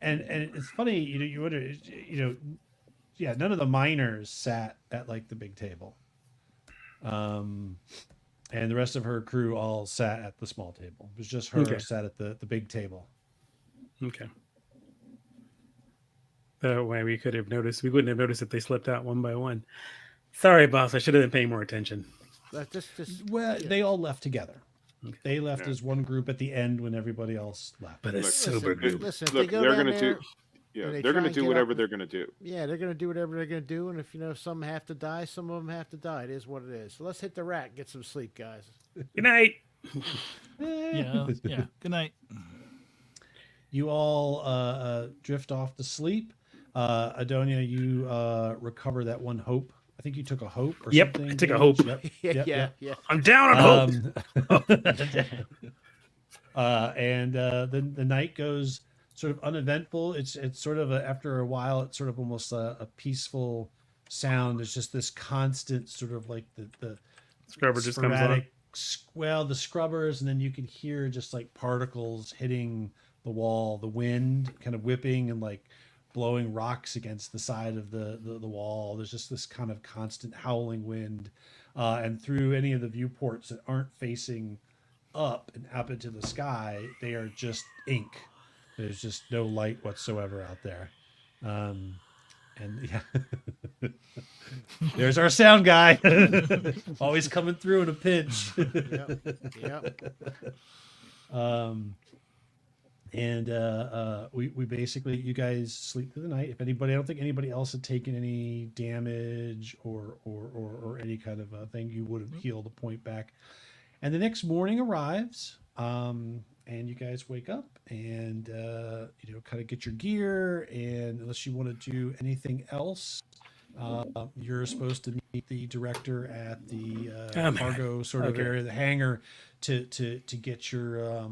And it's funny, you wonder, yeah, none of the miners sat at like the big table. And the rest of her crew all sat at the small table. It was just her Okay. sat at the big table. Okay. That way we could have noticed. We wouldn't have noticed if they slipped out one by one. Sorry, boss. I should have been paying more attention. Just Well, yeah. they all left together. Okay. They left Yeah. as one group at the end when everybody else left. But a Look, sober group. Listen, if Look, they go they're down gonna there, do. Yeah, and they they're try going to and do get whatever up- they're going to do. yeah, they're gonna do whatever they're gonna do, and if some have to die, some of them have to die. It is what it is. So let's hit the rack, get some sleep, guys. Good night. Yeah. Yeah. Good night. You all drift off to sleep. Adonia, you recover that one hope I think you took a hope or Yep, something. I took a Gage. hope. Yep. Yeah. I'm down on hope. And the night goes sort of uneventful. It's sort of after a while, it's sort of almost a peaceful sound. It's just this constant sort of like the Scrubber just comes on. sporadic, well, the scrubbers, and then you can hear just like particles hitting the wall, the wind kind of whipping and like blowing rocks against the side of the wall. There's just this kind of constant howling wind, and through any of the viewports that aren't facing up and up into the sky, they are just ink. There's just no light whatsoever out there. And yeah, there's our sound guy, always coming through in a pinch. Yep. We basically, you guys sleep through the night. If anybody, I don't think anybody else had taken any damage or any kind of thing, you would have healed a point back. And the next morning arrives, and you guys wake up and kind of get your gear. And unless you want to do anything else, you're supposed to meet the director at the cargo sort of area, the hangar, to get your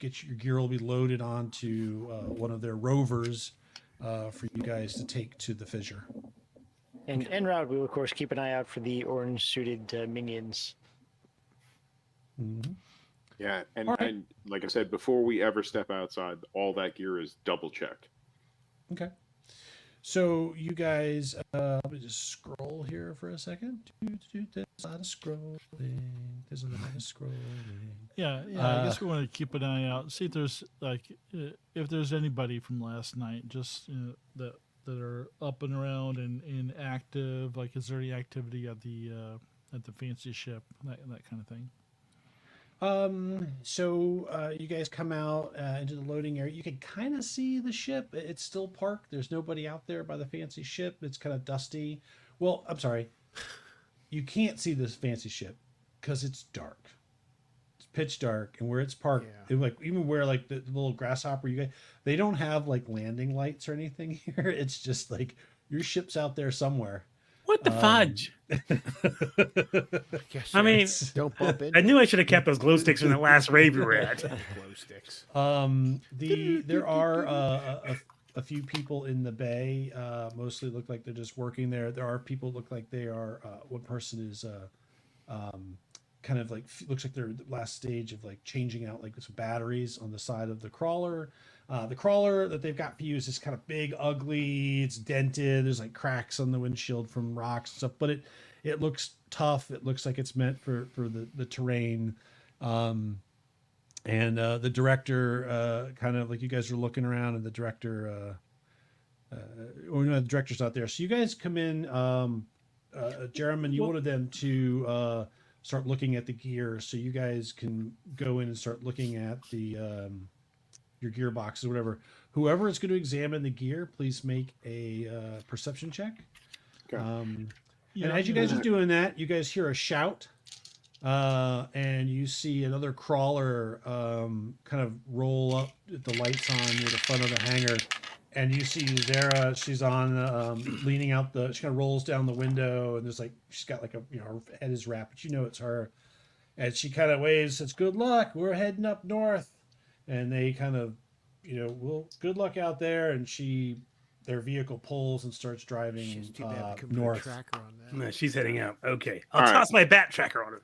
get your gear will be loaded onto one of their rovers for you guys to take to the fissure. And en route, we will, of course, keep an eye out for the orange-suited minions. Mm-hmm. Yeah, and, All right. and like I said, before we ever step outside, all that gear is double checked. Okay. So you guys, let me just scroll here for a second. There's a lot of scrolling. There's a lot of scrolling. Yeah. I guess we want to keep an eye out, see if there's if there's anybody from last night, just that are up and around and active. Like, is there any activity at the fancy ship, that kind of thing? So you guys come out into the loading area. You can kind of see the ship. It's still parked. There's nobody out there by the fancy ship. It's kind of dusty. Well, I'm sorry. You can't see this fancy ship because it's dark. It's pitch dark, and where it's parked, like even where like the little grasshopper, they don't have like landing lights or anything here. It's just like your ship's out there somewhere. What the fudge? I mean, don't bump it. I knew I should have kept those glow sticks from the last rave we were at. Glow sticks. There are a few people in the bay. Mostly look like they're just working there. There are people look like they are. One person is kind of like looks like they're the last stage of like changing out like some batteries on the side of the crawler. The crawler that they've got for you is just kind of big, ugly. It's dented. There's like cracks on the windshield from rocks and stuff, but it looks tough. It looks like it's meant for the terrain. And the director, kind of like you guys are looking around, and the director, the director's not there. So you guys come in. Jeremy, you wanted them to start looking at the gear, so you guys can go in and start looking at the your gearboxes or whatever. Whoever is going to examine the gear, please make a perception check. Okay. And as you guys are doing that, you guys hear a shout, and you see another crawler kind of roll up with the lights on near the front of the hangar. And you see Zara, she's on, leaning out she kind of rolls down the window, and there's like, she's got like her head is wrapped, but you know it's her. And she kind of waves, says, "Good luck, we're heading up north." And they kind of, well, good luck out there. And their vehicle pulls and starts driving She's too bad we couldn't put a north. tracker on that. No, she's heading out. Okay, I'll All right. toss my bat tracker on her.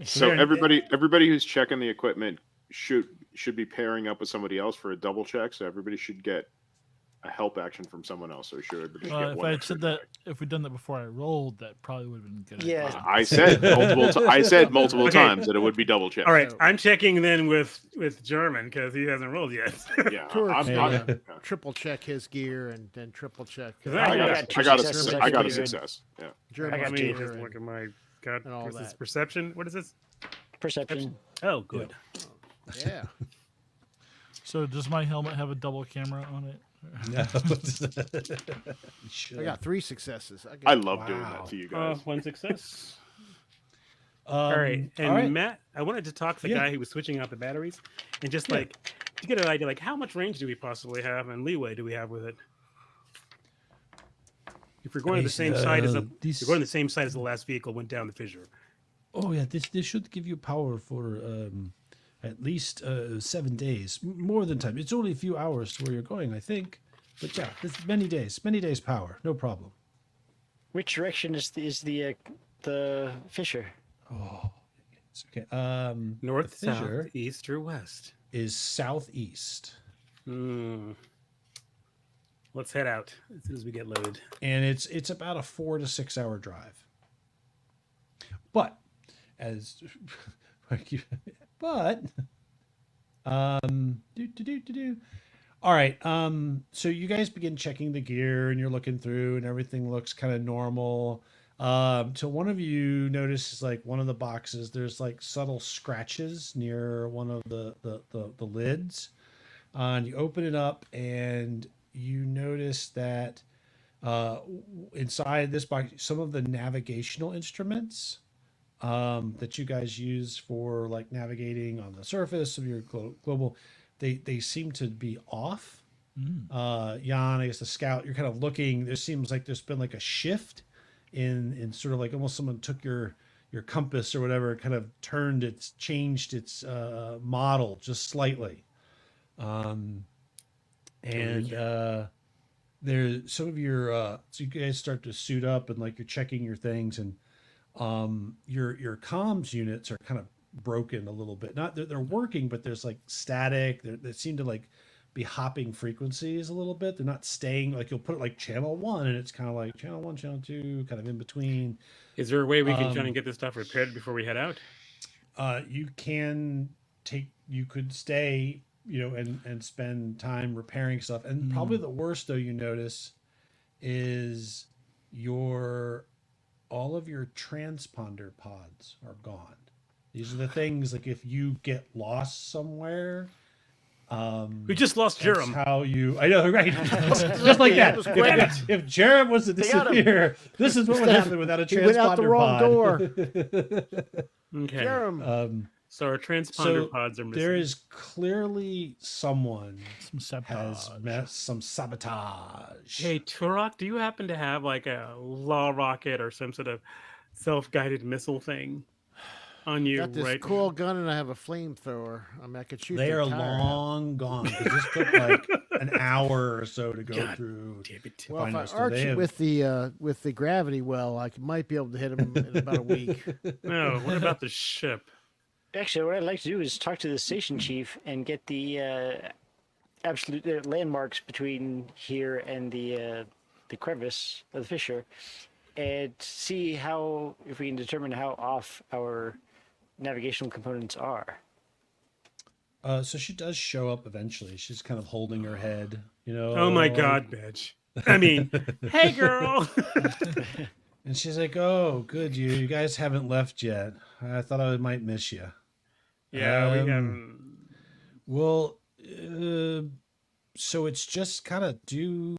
So everybody who's checking the equipment should be pairing up with somebody else for a double check. So everybody should get a help action from someone else. So should everybody get If one I had extra said that, check. if we'd done that before I rolled, that probably would have been good. Yeah. idea. I said multiple Okay. times that it would be double check. All right, So- I'm checking then with German because he hasn't rolled yet. Yeah, Sure. I'm Triple check his gear and then triple check. I got a success. Yeah. German I got Let me gear just look at and- my God. and all What's this that. perception? What is this? Perception. Oh, good. Yeah. So does my helmet have a double camera on it? No. I got 3 successes. I love doing Wow. that to you guys. One success. All right, and Matt, I wanted to talk to the guy who was switching out the batteries, and just like to get an idea, like how much range do we possibly have, and leeway do we have with it? If you're going to the same side as the you're going to the same side as the last vehicle went down the fissure. Oh yeah, this should give you power for at least 7 days, more than time. It's only a few hours to where you're going, I think. But yeah, it's many days power, no problem. Which direction is the fissure? Oh, it's okay. North, the fissure south, east, or west? is southeast, Let's head out as soon as we get loaded. and it's about a 4 to 6 hour drive. But as but all right, so you guys begin checking the gear and you're looking through and everything looks kind of normal. So one of you notices like one of the boxes, there's like subtle scratches near one of the lids. And you open it up and you notice that inside this box, some of the navigational instruments that you guys use for like navigating on the surface of your global, they seem to be off. Jan, I guess the scout, you're kind of looking, there seems like there's been like a shift in sort of like almost someone took your compass or whatever, kind of changed its model just slightly. There's some of your so you guys start to suit up and like you're checking your things, and your comms units are kind of broken a little bit. Not they're working, but there's like static. They seem to like be hopping frequencies a little bit. They're not staying, like you'll put it like channel 1 and it's kind of like channel 1, channel 2, kind of in between. Is there a way we can try and get this stuff repaired before we head out? You could stay, and spend time repairing stuff. And probably the worst though you notice is all of your transponder pods are gone. These are the things like if you get lost somewhere. We just lost Jerem. I know, right? Just like that. If Jerem was to disappear, this is what would happen without a transponder. He went out the wrong door. Okay. Jerem. So our transponder pods are missing. There is clearly someone Some sabotage. some sabotage. Hey, Turok, do you happen to have like a law rocket or some sort of self-guided missile thing on you? Got this cool gun and I have a flamethrower. I mean, I could shoot. They their are tire out. long gone. This took like an hour or so to go God through. damn it. Well, if I most of arch them. it with the gravity well, I might be able to hit him in about a week. No, what about the ship? Actually, what I'd like to do is talk to the station chief and get the absolute landmarks between here and the crevice of the fissure, and see if we can determine how off our navigational components are. So she does show up eventually. She's kind of holding her head, Oh my God, bitch. I mean, hey, girl. And she's like, "Oh, good, you guys haven't left yet. I thought I might miss you." Yeah, we Well, so it's just kind of due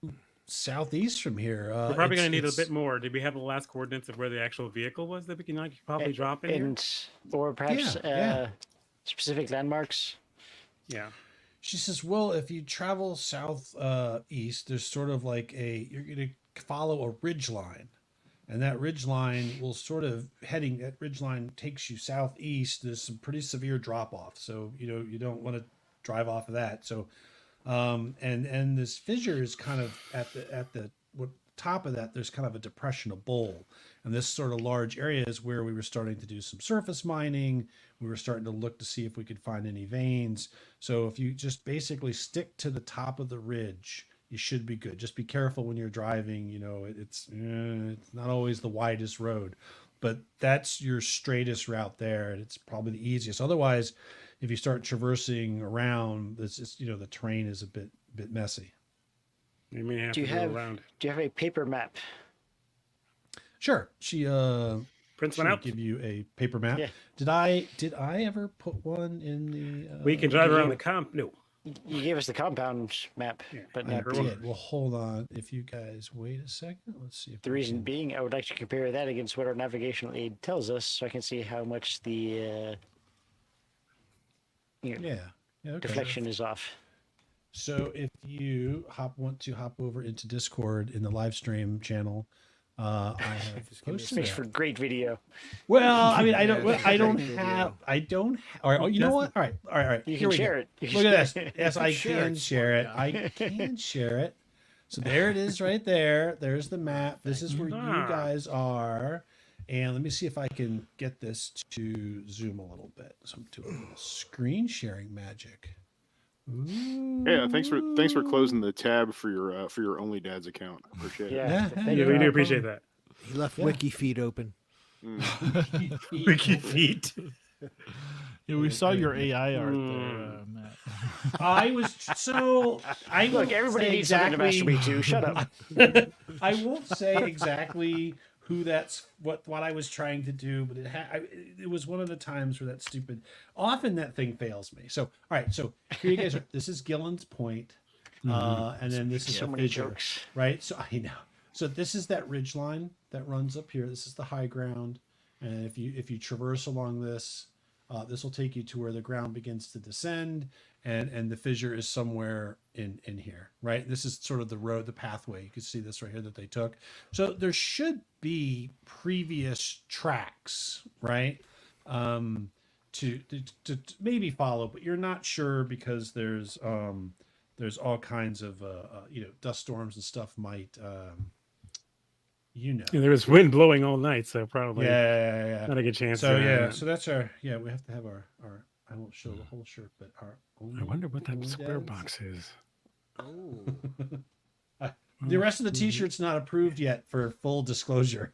southeast from here. we're probably going to need a bit more. Did we have the last coordinates of where the actual vehicle was that we can probably drop in here? Or perhaps Yeah. specific landmarks. Yeah. She says, "Well, if you travel south east, there's sort of like you're going to follow a ridge line. And that ridge line will that ridge line takes you southeast. There's some pretty severe drop off. So, you don't want to drive off of that. So, and this fissure is kind of at the top of that, there's kind of a depression, a bowl. And this sort of large area is where we were starting to do some surface mining. We were starting to look to see if we could find any veins. So if you just basically stick to the top of the ridge, you should be good. Just be careful when you're driving. It's not always the widest road, but that's your straightest route there, and it's probably the easiest. Otherwise, if you start traversing around, the terrain is a bit messy. We may have Do you to go have around. Do you have a paper map? Sure, she Prince went she'll out. give you a paper map. Yeah. Did I ever put one in the? We can drive around the comp. No. You gave us the compound map, Yeah, but I not did. Well, hold on. If you guys wait a second, let's see. If the we reason can- being, I would like to compare that against what our navigational aid tells us, so I can see how much the Yeah. Okay. deflection is off. So if you want to hop over into Discord in the live stream channel, I have Just give me a posted Makes that. for great video. Well, I mean, I don't. Yeah, it's a I don't great video. have. I don't. All right. Oh, you know what? All right. All right. All right. You Here can we share go. it. You can Look at this. share it. Yes, I share can it, share it. smart I guy. can share it. So there it is, right there. There's the map. This is where you guys are. And let me see if I can get this to zoom a little bit. So I'm doing a little screen sharing magic. Ooh. Yeah, thanks for closing the tab for your Only Dad's account. Appreciate it. Yeah. Yeah, thank Yeah, you. we do appreciate that. He left Yeah. WikiFeed open. Mm. Wiki feet. Yeah, we saw your AI art there, Mm. Matt. I was so. I Look, won't everybody say needs something to exactly- masturbate to. Shut up. I won't say exactly who that's what I was trying to do, but it was one of the times where that stupid. Often that thing fails me. So all right, so here you guys are. This is Gillen's Point, and then this is So a many fissure, jokes. right? So I know. So this is that ridge line that runs up here. This is the high ground, and if you traverse along this, this will take you to where the ground begins to descend, and the fissure is somewhere in here, right? This is sort of the road, the pathway. You can see this right here that they took. So there should be previous tracks, right? To maybe follow, but you're not sure because there's all kinds of dust storms and stuff might Yeah, there was wind blowing all night, so probably yeah. not a good chance. So to- yeah, so that's our we have to have our I won't show the whole shirt, but our I wonder what that only square dads. box is. Oh. The rest of the t-shirt's not approved yet for full disclosure.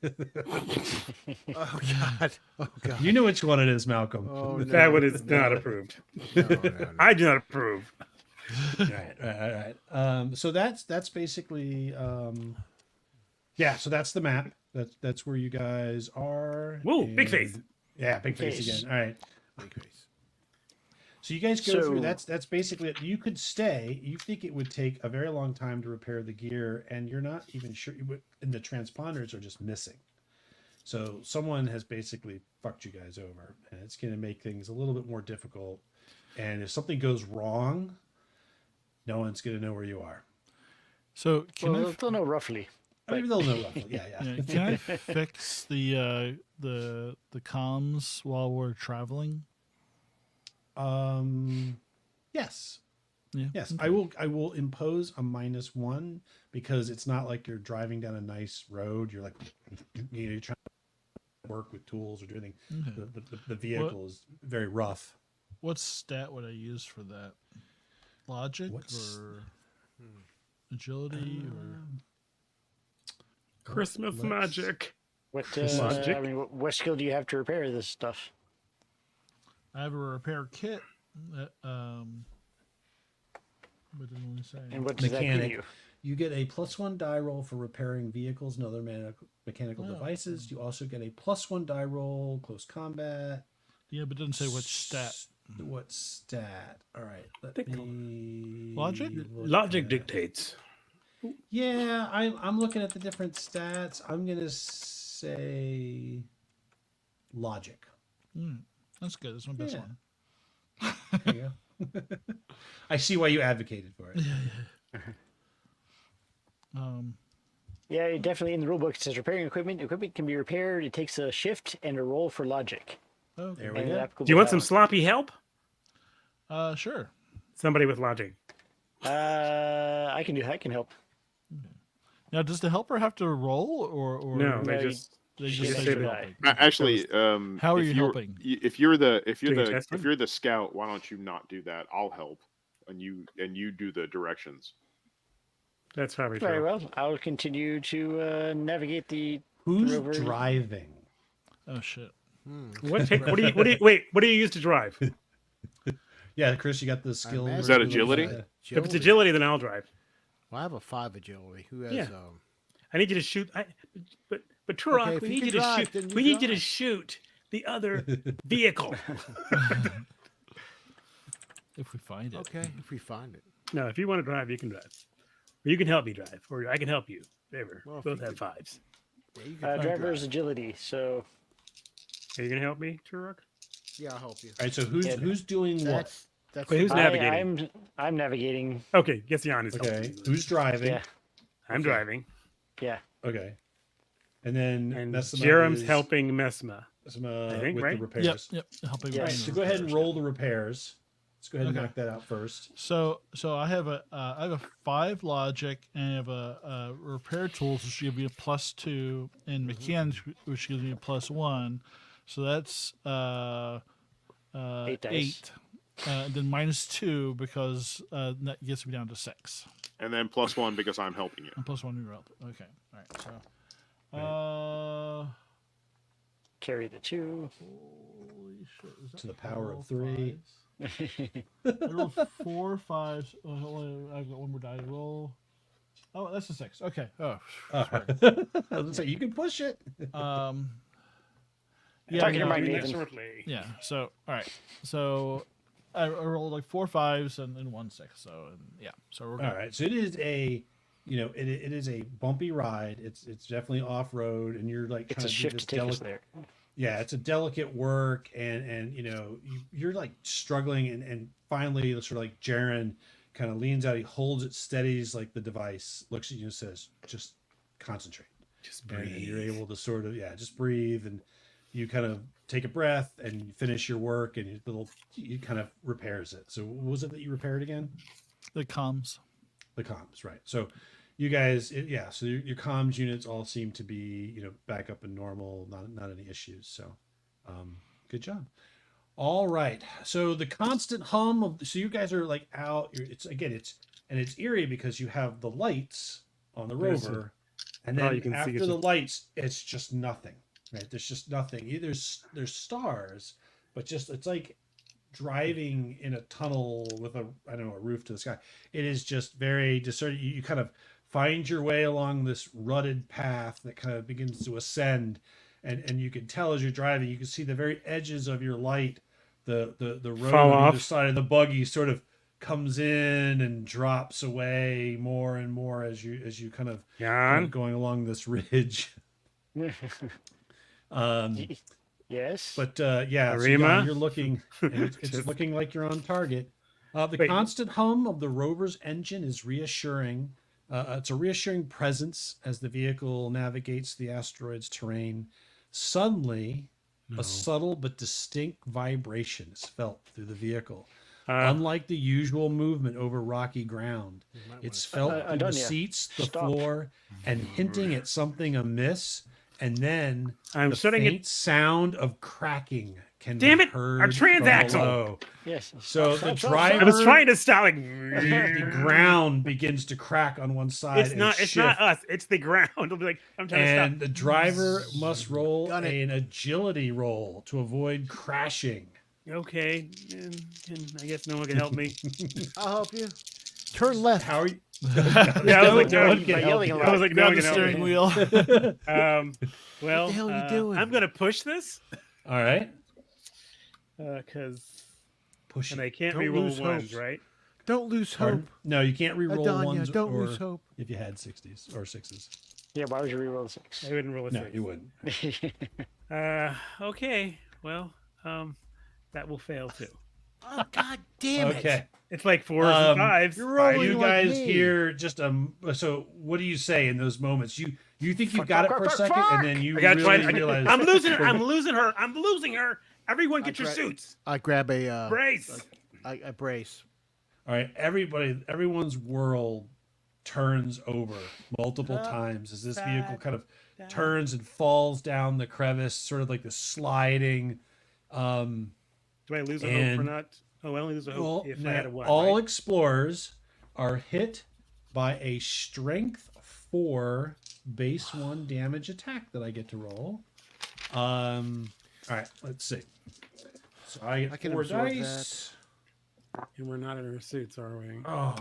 Oh God. Oh God. You know which one it is, Malcolm. Oh, no. That one is not approved. No. I do not approve. Right. So that's basically yeah. So that's the map. That's where you guys are. Whoa, big face. Yeah, big face Face. again. All right. Big face. So you guys go through. So- That's basically it. You could stay. You think it would take a very long time to repair the gear, and you're not even sure. And the transponders are just missing. So someone has basically fucked you guys over, and it's going to make things a little bit more difficult. And if something goes wrong, no one's going to know where you are. So can Well, I they'll know roughly. I mean, they'll know roughly. Yeah. yeah, can I fix the comms while we're traveling? Yes. Yeah. Yes, okay. I will impose a -1 because it's not like you're driving down a nice road. You're like, you're trying to work with tools or do anything. Okay. The vehicle is very rough. What stat would I use for that? Logic What's- or agility or Christmas Let's- magic. What Logic. I mean, what skill do you have to repair this stuff? I have a repair kit that what did I say? And what does that Mechanic. give you? You get a +1 die roll for repairing vehicles and other mechanical Oh. devices. You also get a +1 die roll close combat. Yeah, but it doesn't say what stat. What stat? All right, let Think- me Logic? look Logic at- dictates. Yeah, I'm looking at the different stats. I'm gonna say logic. That's good. That's my best Yeah. one. There you go. I see why you advocated for it. Yeah, definitely in the rulebook it says repairing equipment. Equipment can be repaired. It takes a shift and a roll for logic. Oh, There we And go. applicable Do you want some talent. sloppy help? sure. Somebody with logic. I can help. Now, does the helper have to roll or No, No, they you- just they you just get say extra they're die. helping? Actually, How are if you you're- helping? If you're Doing a test if run? you're the scout, why don't you not do that? I'll help, and you do the directions. That's probably Very true. well. I'll continue to navigate the. Who's Rover. driving? Oh shit! What do you use to drive? Yeah, Chris, you got the skill. imagine Is that or- agility? If it's agility, then I'll drive. Well, I have a 5 agility. Who has Yeah. um? I need you to shoot. But Turok, Okay, if we you need can you to drive, shoot. then you We need you to drive. shoot the other vehicle. If we find it. Okay, if we find it. No, if you want to drive, you can drive, or you can help me drive, or I can help you. Whatever. Well, if Both you have could- 5s. Yeah, you can Driver's drive. agility. So Are you gonna help me, Turok? Yeah, I'll help you. All right, so who's Yeah. doing what? That's Wait, who's fine. navigating? I'm navigating. Okay, guess Jan is Okay. helping. Who's driving? Yeah. I'm driving, Yeah. Okay. And then and Messima Jerem's is- helping Messima. Messima I think, with right? the repairs. Yep. Helping. Yeah. All right, with so the go ahead and repairs, roll the repairs. Let's go ahead and Okay. knock that out first. So I have a 5 logic and I have a repair tools which give me a +2 and mechanics which gives me a +1. So that's 8 dice. 8. Then -2 because that gets me down to 6. And then +1 because I'm helping you. And +1 you rolled. Okay. All right. So Carry the 2. holy shit. is that To the power of all 3. fives? I rolled 4 5s. I've got one more die to roll. Oh, that's a 6. Okay. Oh, I sorry. was gonna say you can push it. Yeah, Talking to no, Mike Doing that Nathan. shortly. yeah. So all right. So I rolled like 4 5s and 1 6. So yeah. So we're good. All right, so it is a, it is a bumpy ride. It's definitely off road, and you're like It's kind a of shift to take us there. Yeah, it's a delicate work, and you're like struggling, and finally, sort of like Jaren kind of leans out, he holds it steady, he's like the device, looks at you and says, "Just concentrate." Just And breathe. you're able to sort of just breathe, and you kind of take a breath and you finish your work, and you kind of repairs it. So what was it that you repaired again? The comms. The comms, right? So you guys, so your comms units all seem to be back up and normal, not any issues. So good job. All right, so the constant hum of you guys are like out. It's eerie because you have the lights on the There's rover, and all then you can see after is the just- lights, it's just nothing. Right? There's just nothing. There's stars, but it's like driving in a tunnel with a roof to the sky. It is just very discerning. You kind of find your way along this rutted path that kind of begins to ascend, and you can tell as you're driving, you can see the very edges of your light, the road Fall on either off. side of the buggy sort of comes in and drops away more and more as you kind of Jan, going along this ridge. Yes. But so Arima? Jan, you're looking, and it's Just- looking like you're on target. The Wait. constant hum of the rover's engine is reassuring. It's a reassuring presence as the vehicle navigates the asteroid's terrain. Suddenly, a subtle but distinct vibration is felt through the vehicle. Unlike the usual movement over rocky ground, it's felt through the Adonia, seats, the stop. floor, and hinting at something amiss. And then I'm the shutting it- faint sound of cracking can Damn be it, our heard from transaxle. below. Yes. So Stop, the stop, driver, I was trying to stop. Like, the ground begins to crack on one side. it's and not. It's shift, not us. It's the ground. I'll be like, I'm trying to And stop. the driver must roll Gun it. an agility roll to avoid crashing. Okay, I guess no one can help me. I'll help you. Turn left. How are you? Yeah, I was like, no no, one can by help yelling you. a I lot. was like, no Grab one the can help steering me. wheel. Well, the hell are you doing? I'm gonna push this All right, because push and it. I can't Don't re-roll lose ones, hope. right? Don't lose Pardon? hope. No, you can't re-roll Adonia, ones don't or lose hope. if you had 60s or 6s. Yeah, why would you reroll the 6? I wouldn't roll a No, six. you wouldn't. Okay. Well, that will fail too. Oh, God damn it. Okay. It's like 4s and 5s. you're rolling You like guys me. hear just so what do you say in those moments? You think you've Fuck, got it fuck, for a fuck, second, fuck. and then you I gotta really try. realize I'm losing her. I'm losing her. I'm losing her. Everyone, get your tried- suits. I grab a Brace. I brace. All right, everyone's world turns over multiple times as this vehicle kind of turns and falls down the crevice, sort of like the sliding. Do I lose a hope And- or not? Oh, I only lose a hope Well, if I had a 1. all right? explorers are hit by a strength 4 base 1 damage attack that I get to roll. All right, let's see. So I I get can 4 absorb dice. And we're not in our suits, are we? Oh,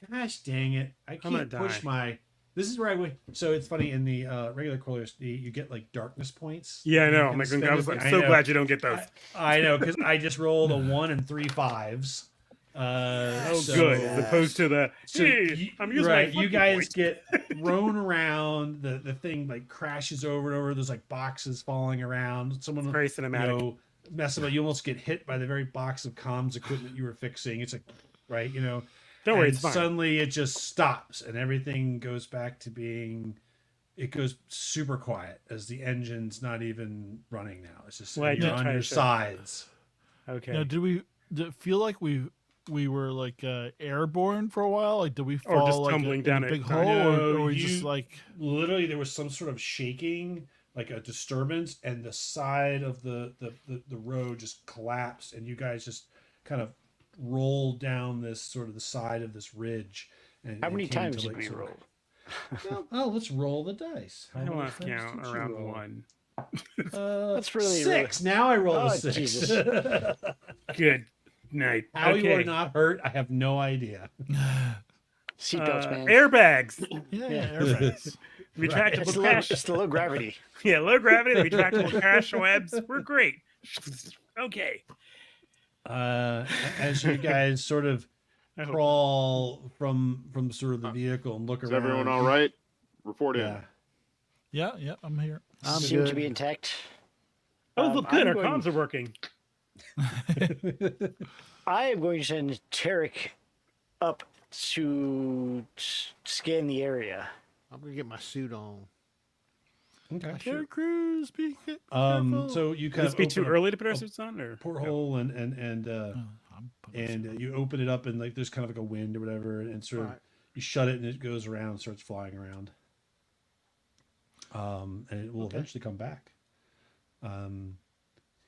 gosh dang it. I I'm gonna can't push die. my... This is where I would... So it's funny, in the regular Coriolis, you get like darkness points. Yeah, I You know. can I'm spend I was it- like, I so know. glad you don't get those. I know, because I just rolled a 1 and 3 5s. Oh, So- good. As opposed to the, So hey, I'm using my right, you funky guys voice. get thrown around. The thing like crashes over and over. There's like boxes falling around. Someone Very cinematic. mess about. You almost get hit by the very box of comms equipment you were fixing. It's like, right, you know. Don't worry, and it's fine. suddenly it just stops, and everything goes back to being. It goes super quiet as the engine's not even running now. It's just Well, I you're did on try your to- sides. Okay. Now, did it feel like we were like airborne for a while? Like, did we fall just like tumbling in down a it? big No, hole, or we you- just like? Literally, there was some sort of shaking, like a disturbance, and the side of the road just collapsed, and you guys just kind of rolled down this sort of the side of this ridge. And How and many came times to, did like, we sort of- roll? Oh, let's roll the dice. How I many lost times count did you around roll? 1. That's really 6. Now I roll Oh, a 6. Jesus. Good night. How you okay. are not hurt, I have no idea. Seatbelts, man. Airbags. Yeah, Yeah. airbags. Retractable It's crash. the low gravity. Yeah, low gravity, retractable crash webs. We're great. Okay. As you guys sort of I hope- crawl from sort of the vehicle and look Is around. everyone all right? Report Yeah. Yeah, I'm here. I'm Seem good. to be intact. Oh, look good. I'm Our going- comms are working. I am going to send Tarek up to scan the area. I'm gonna get my suit on. Okay. Air crews, be So you Could kind this of be open too a early to put our suits on? Or porthole and I'm putting this- you open it up and like there's kind of like a wind or whatever and sort of Right. you shut it and it goes around and starts flying around. And it will Okay. eventually come back.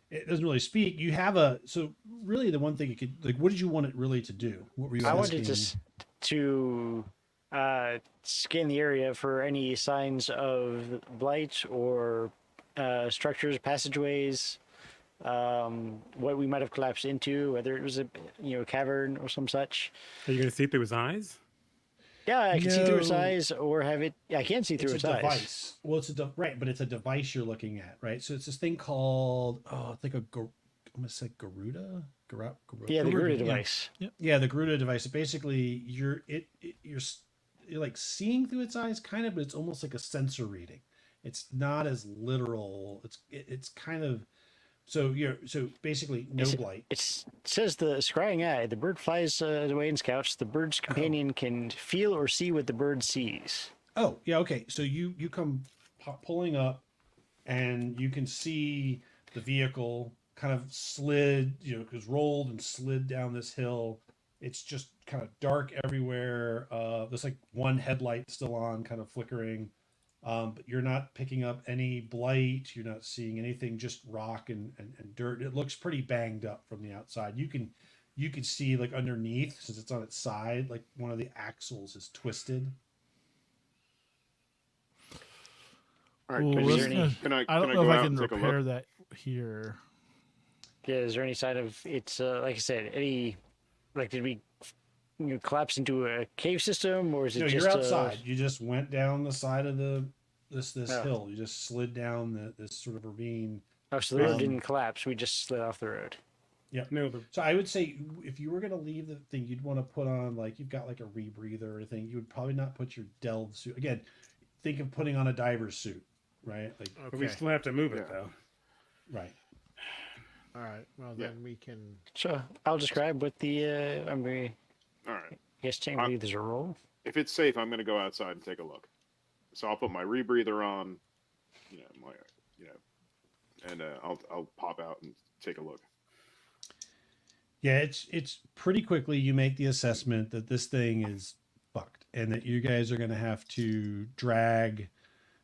It doesn't really speak. You have so really the one thing it could like what did you want it really to do? What were you I asking? wanted to scan the area for any signs of blight or structures, passageways, what we might have collapsed into, whether it was a cavern or some such. are you going to see through his eyes? Yeah, I can see through its No. eyes, or have it. Yeah, I can see through It's its a eyes. device. Well, it's right, but it's a device you're looking at, right? So it's this thing called I think I'm gonna say Garuda. Yeah, the Garuda, Garuda yeah. device. Yeah, the Garuda device. So basically, you're like seeing through its eyes, kind of, but it's almost like a sensor reading. It's not as literal. It's kind of so basically no Is it- blight. It says the scrying eye. The bird flies away and scouts. The bird's companion can feel or see what the bird sees. Oh, yeah, okay. So you come pulling up, and you can see the vehicle kind of slid, because rolled and slid down this hill. It's just kind of dark everywhere. There's like one headlight still on, kind of flickering. But you're not picking up any blight. You're not seeing anything, just rock and dirt. It looks pretty banged up from the outside. You can see like underneath, since it's on its side, like one of the axles is twisted. All right, Well, can, let's you, gonna- can I, I can don't I know go if I out can and take a repair look? that here. Yeah, is there any sign of it's like I said, any did we collapse into a cave system, or is it No, just you're outside. You just went down the side of this Oh. hill. You just slid down this sort of rebine. so the road Um, didn't collapse. We just slid off the road. No, So I would say if you were going to leave the thing, you'd want to put on like you've got like a rebreather or anything. You would probably not put your delve suit. Again, think of putting on a diver's suit, right? Like but we Okay. still have to move it, Yeah. though. right. All right. Well, Yeah. then we can. So I'll describe what the I'm going. All right. I guess technically there's a roll. If it's safe, I'm going to go outside and take a look. So I'll put my rebreather on, and I'll pop out and take a look. Yeah, it's pretty quickly you make the assessment that this thing is fucked and that you guys are going to have to drag,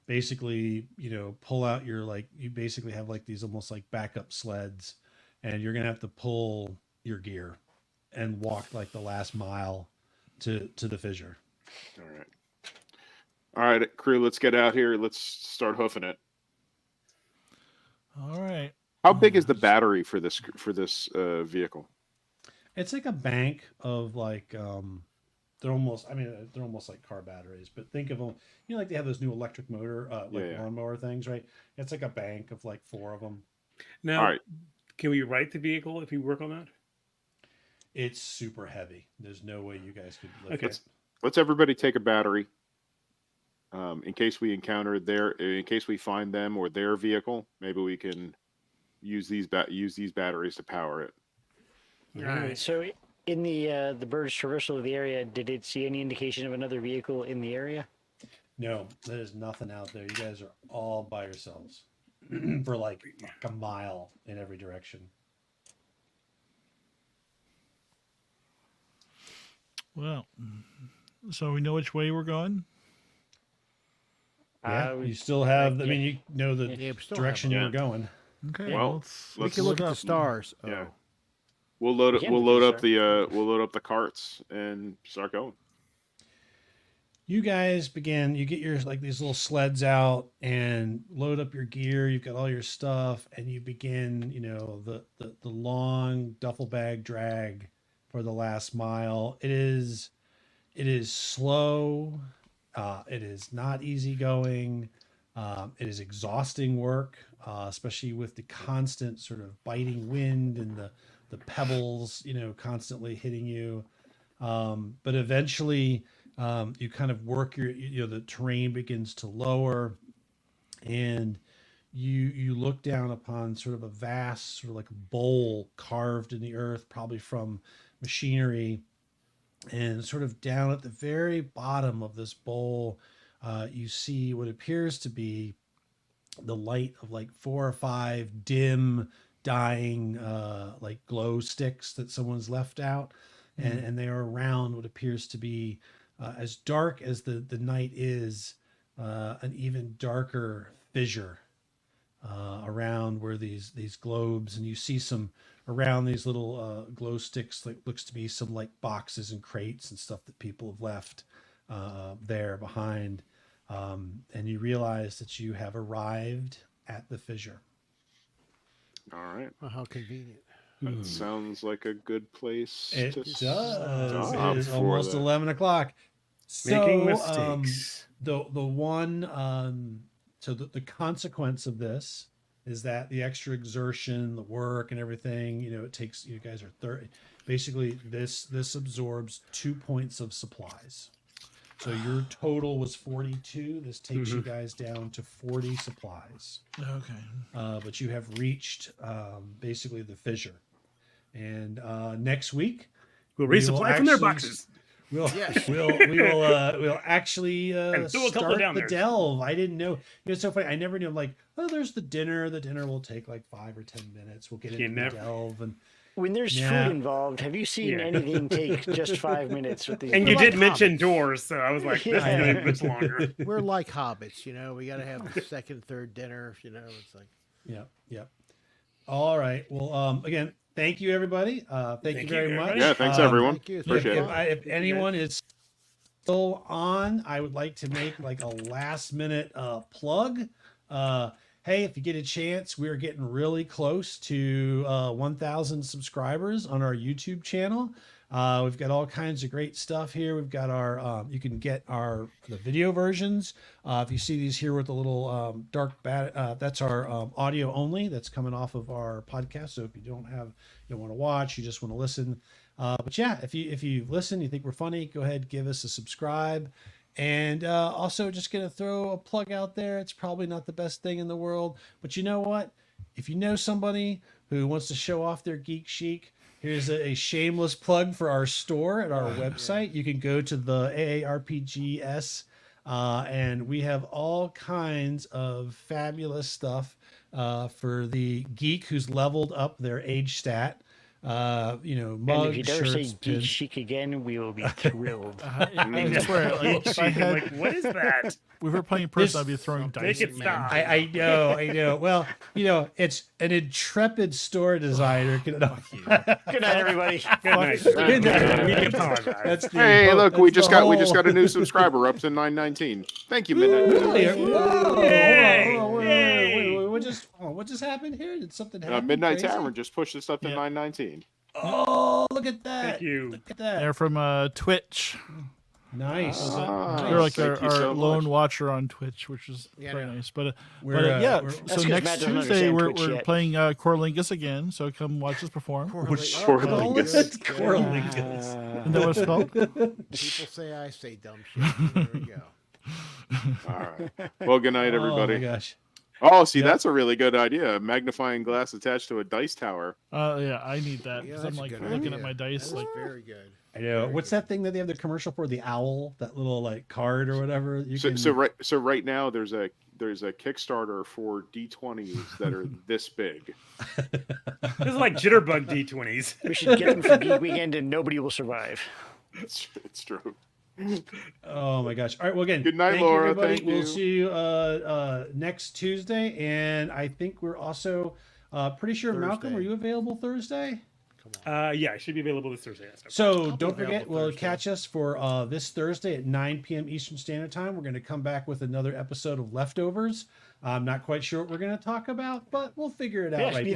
basically, pull out you basically have like these almost like backup sleds, and you're going to have to pull your gear and walk like the last mile to the fissure. All right, crew, let's get out here. Let's start hoofing it. All right. How big is the battery for this vehicle? It's like a bank of like they're almost like car batteries, but think of them, like they have those new electric motor lawnmower things, right? It's like a bank of like 4 of them. Now, All right. can we right the vehicle if we work on that? It's super heavy. There's no way you guys could lift Okay. it. Let's everybody take a battery. In case we find them or their vehicle, maybe we can use these batteries to power it. Right. So in the bird's traversal of the area, did it see any indication of another vehicle in the area? No, there's nothing out there. You guys are all by yourselves for like a mile in every direction. Well, so we know which way we're going. Yeah, you still have. I mean, you know the Yeah, we still direction have you a- were going. Okay. Well, let's We let's can look at up. the stars. Yeah. Oh. We'll load Yeah, we'll we load can up the carts and start going. You guys begin. You get your like these little sleds out and load up your gear. You've got all your stuff, and you begin. You know the long duffel bag drag for the last mile. It is slow. It is not easy going. It is exhausting work, especially with the constant sort of biting wind and the pebbles, you know, constantly hitting you. But eventually, you kind of work the terrain begins to lower, and you look down upon sort of a vast, sort of like a bowl carved in the earth, probably from machinery. And sort of down at the very bottom of this bowl, you see what appears to be the light of like 4 or 5 dim, dying, like glow sticks that someone's left out. And they are around what appears to be, as dark as the night is, an even darker fissure around where these globes, and you see some around these little glow sticks, like looks to be some like boxes and crates and stuff that people have left there behind, and you realize that you have arrived at the fissure. All right. Oh, how convenient. That sounds like a good place It to does. stop It is for almost the- 11 o'clock. Making So, mistakes. the one so the consequence of this is that the extra exertion, the work and everything, you know, it takes, you guys are 30, basically this absorbs 2 points of supplies. So your total was 42. This takes you guys down to 40 supplies. Okay. But you have reached basically the fissure. And next week We'll we will resupply from their actually boxes. We'll Yes. we'll actually And throw a couple start down the there. delve. I didn't know. You know, it's so funny. I never knew. I'm like, oh, there's the dinner. The dinner will take like 5 or 10 minutes. We'll get You into never- the delve, and When there's Yeah. food involved, have you seen Yeah. anything take just 5 minutes with these? And you We're did like mention hobbits. doors, so I was like, this Yeah. is going much longer. We're like hobbits, you know. We got to have the second, third dinner. You know, it's like Yep. All right. Well, again, thank you, everybody. Thank you you, very much. everybody. Yeah, thanks Um, everyone. thank you. It's Appreciate been it. fun. If anyone is still on, I would like to make like a last minute plug. Hey, if you get a chance, we're getting really close to 1,000 subscribers on our YouTube channel. We've got all kinds of great stuff here. We've got our, you can get the video versions. If you see these here with the little dark bat, that's our audio only. That's coming off of our podcast. So if you don't want to watch, you just want to listen. But yeah, if you listen, you think we're funny, go ahead, give us a subscribe. And also just going to throw a plug out there. It's probably not the best thing in the world, but you know what? If you know somebody who wants to show off their geek chic, here's a shameless plug for our store at our website. You can go to the AARPGS, and we have all kinds of fabulous stuff for the geek who's leveled up their age stat. And if Mugs, you dare say shirts, geek pins. chic again, we will be thrilled. I swear, like, if I I'm had, like, what is that? we were playing in person, This- I'd be throwing Make dice. it at me. stop. I know. Well, it's an intrepid store designer. Good night, everybody. Good night. Good night. We apologize. That's the, Hey, look, we that's just the got a whole- new subscriber up to 919. Thank you, Midnight. Really? Midnight. Whoa, Yay! hold on, wait, Yay! what just happened here? Did something happen? Midnight crazy? Tavern just pushed us up to Yeah. 919. Oh, look at that! Thank you. Look at that! They're from Twitch. Nice. Ah, They're like thank our, you so our lone much. wather on Twitch, which is Yeah, very no. nice. But We're, yeah, we're- so That's 'cause next Matt doesn't Tuesday understand we're Twitch yet. playing Coriolis again. So come watch us perform. Which Oh, Coriolis? good, good. Coriolis. Isn't that what it's called? People say I say dumb shit. There we go. All right. Well, good night, Oh my everybody. gosh! Oh, see, Yep. that's a really good idea. A magnifying glass attached to a dice tower. Yeah, I need that Yeah, because that's I'm a like good looking idea. at my dice That's like very good. I know. Very What's good. that thing that they have the commercial for? The owl, that little like card or whatever. You can. So right now there's a Kickstarter for D20s that are this big. This is like Jitterbug D20s. We should get them for Geek Weekend, and nobody will survive. It's true. Oh my gosh! All right. Well, again, Good night, thank you, Laura. everybody. Thank We'll you. see you next Tuesday, and I think we're also pretty sure Malcolm, Thursday. are you available Thursday? Come on. Yeah, I should be available this Thursday. That's no So I'll be don't available forget, we'll Thursday. catch us for this Thursday at 9 p.m. Eastern Standard Time. We're going to come back with another episode of Leftovers. I'm not quite sure what we're going to talk about, but we'll figure it out. Maybe.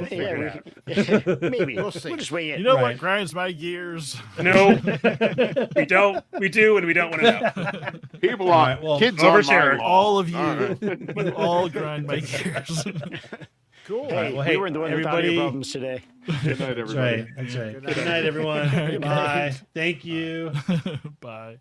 We'll see. We'll just wing it. you know Right. what grinds my gears. No, we don't. We do, and we don't want to know. People All on right, well, kids on my overshare. law. All of you, All right. you all grind my gears. Cool. All right, Hey, well, we hey, were the one with everybody- audio problems today. Good night, That's everybody. right. That's right. Good Good night. night, everyone. Good Bye. night. Thank you. Bye.